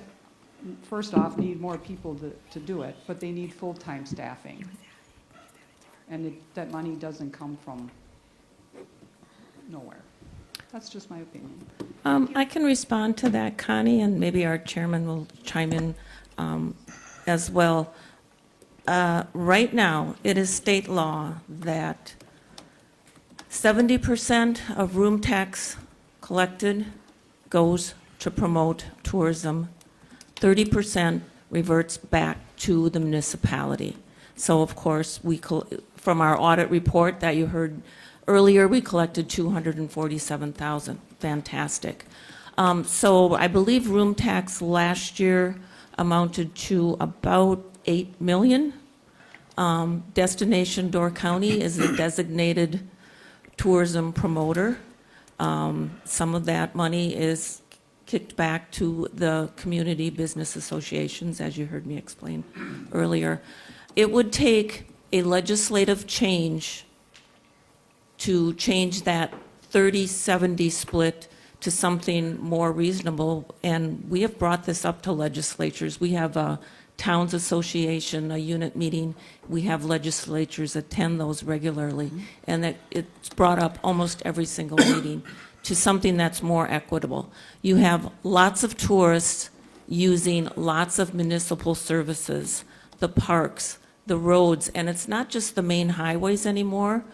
[SPEAKER 18] first off, need more people to do it, but they need full-time staffing. And that money doesn't come from nowhere. That's just my opinion.
[SPEAKER 19] I can respond to that, Connie, and maybe our chairman will chime in as well. Right now, it is state law that 70% of room tax collected goes to promote tourism. 30% reverts back to the municipality. So of course, from our audit report that you heard earlier, we collected 247,000. Fantastic. So I believe room tax last year amounted to about 8 million. Destination Door County is a designated tourism promoter. Some of that money is kicked back to the community business associations, as you heard me explain earlier. It would take a legislative change to change that 30-70 split to something more reasonable, and we have brought this up to legislatures. We have a Towns Association, a unit meeting. We have legislatures attend those regularly, and it's brought up almost every single meeting to something that's more equitable. You have lots of tourists using lots of municipal services, the parks, the roads, and it's not just the main highways anymore.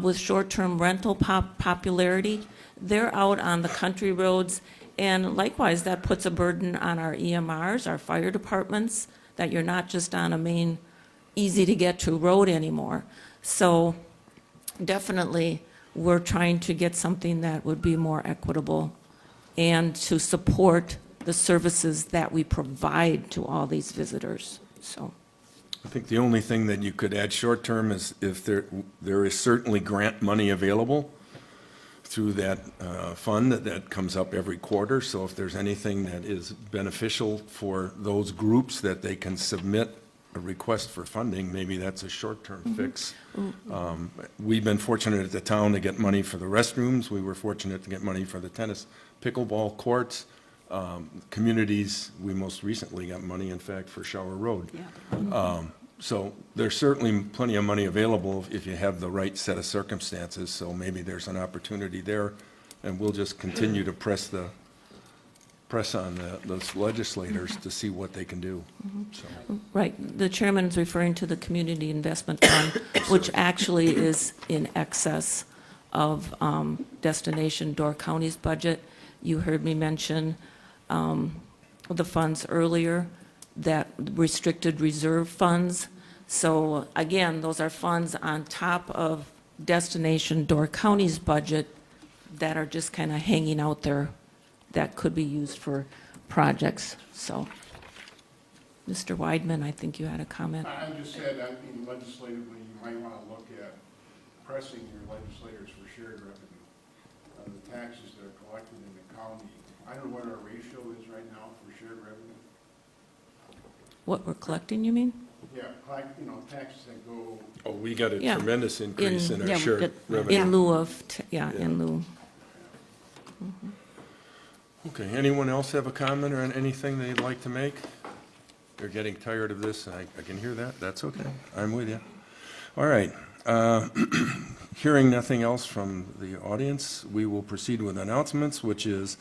[SPEAKER 19] With short-term rental popularity, they're out on the country roads, and likewise, that puts a burden on our EMRs, our fire departments, that you're not just on a main, easy-to-get-to road anymore. So definitely, we're trying to get something that would be more equitable and to support the services that we provide to all these visitors, so.
[SPEAKER 1] I think the only thing that you could add short-term is if there is certainly grant money available through that fund that comes up every quarter. So if there's anything that is beneficial for those groups that they can submit a request for funding, maybe that's a short-term fix. We've been fortunate at the town to get money for the restrooms. We were fortunate to get money for the tennis pickleball courts. Communities, we most recently got money, in fact, for Shower Road. So there's certainly plenty of money available if you have the right set of circumstances, so maybe there's an opportunity there, and we'll just continue to press on those legislators to see what they can do. So.
[SPEAKER 19] Right, the chairman's referring to the Community Investment Fund, which actually is in excess of Destination Door County's budget. You heard me mention the funds earlier, that restricted reserve funds. So again, those are funds on top of Destination Door County's budget that are just kind of hanging out there that could be used for projects. So, Mr. Weidman, I think you had a comment.
[SPEAKER 2] I just said, I mean, legislatively, you might want to look at pressing your legislators for shared revenue. The taxes that are collected in the county. I don't know what our ratio is right now for shared revenue.
[SPEAKER 19] What we're collecting, you mean?
[SPEAKER 2] Yeah, taxes that go.
[SPEAKER 1] Oh, we got a
[SPEAKER 19] Yeah.
[SPEAKER 1] tremendous increase in our shared
[SPEAKER 19] In
[SPEAKER 1] revenue.
[SPEAKER 19] lieu of, in lieu.
[SPEAKER 1] Okay, anyone else have a comment or anything they'd like to make? They're getting tired of this, I can hear that, that's okay, I'm with you. All right, hearing nothing else from the audience, we will proceed with announcements, which is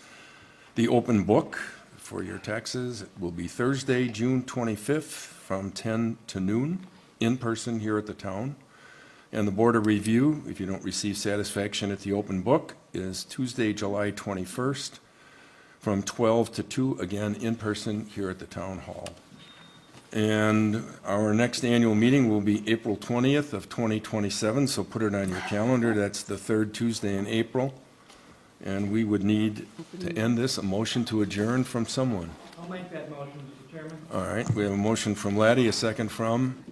[SPEAKER 1] the open book for your taxes. It will be Thursday, June 25th from 10 to noon, in person here at the town. And the Board of Review, if you don't receive satisfaction at the open book, is Tuesday, July 21st from 12 to 2, again, in person here at the Town Hall. And our next annual meeting will be April 20th of 2027, so put it on your calendar. That's the third Tuesday in April. And we would need to end this, a motion to adjourn from someone.
[SPEAKER 15] I'll make that motion, Mr. Chairman.
[SPEAKER 1] All right, we have a motion from Laddie, a second from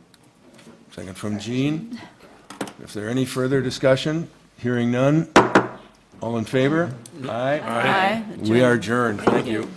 [SPEAKER 1] Jean. If there any further discussion, hearing none, all in favor? Aye.
[SPEAKER 12] Aye.
[SPEAKER 1] We are adjourned, thank you.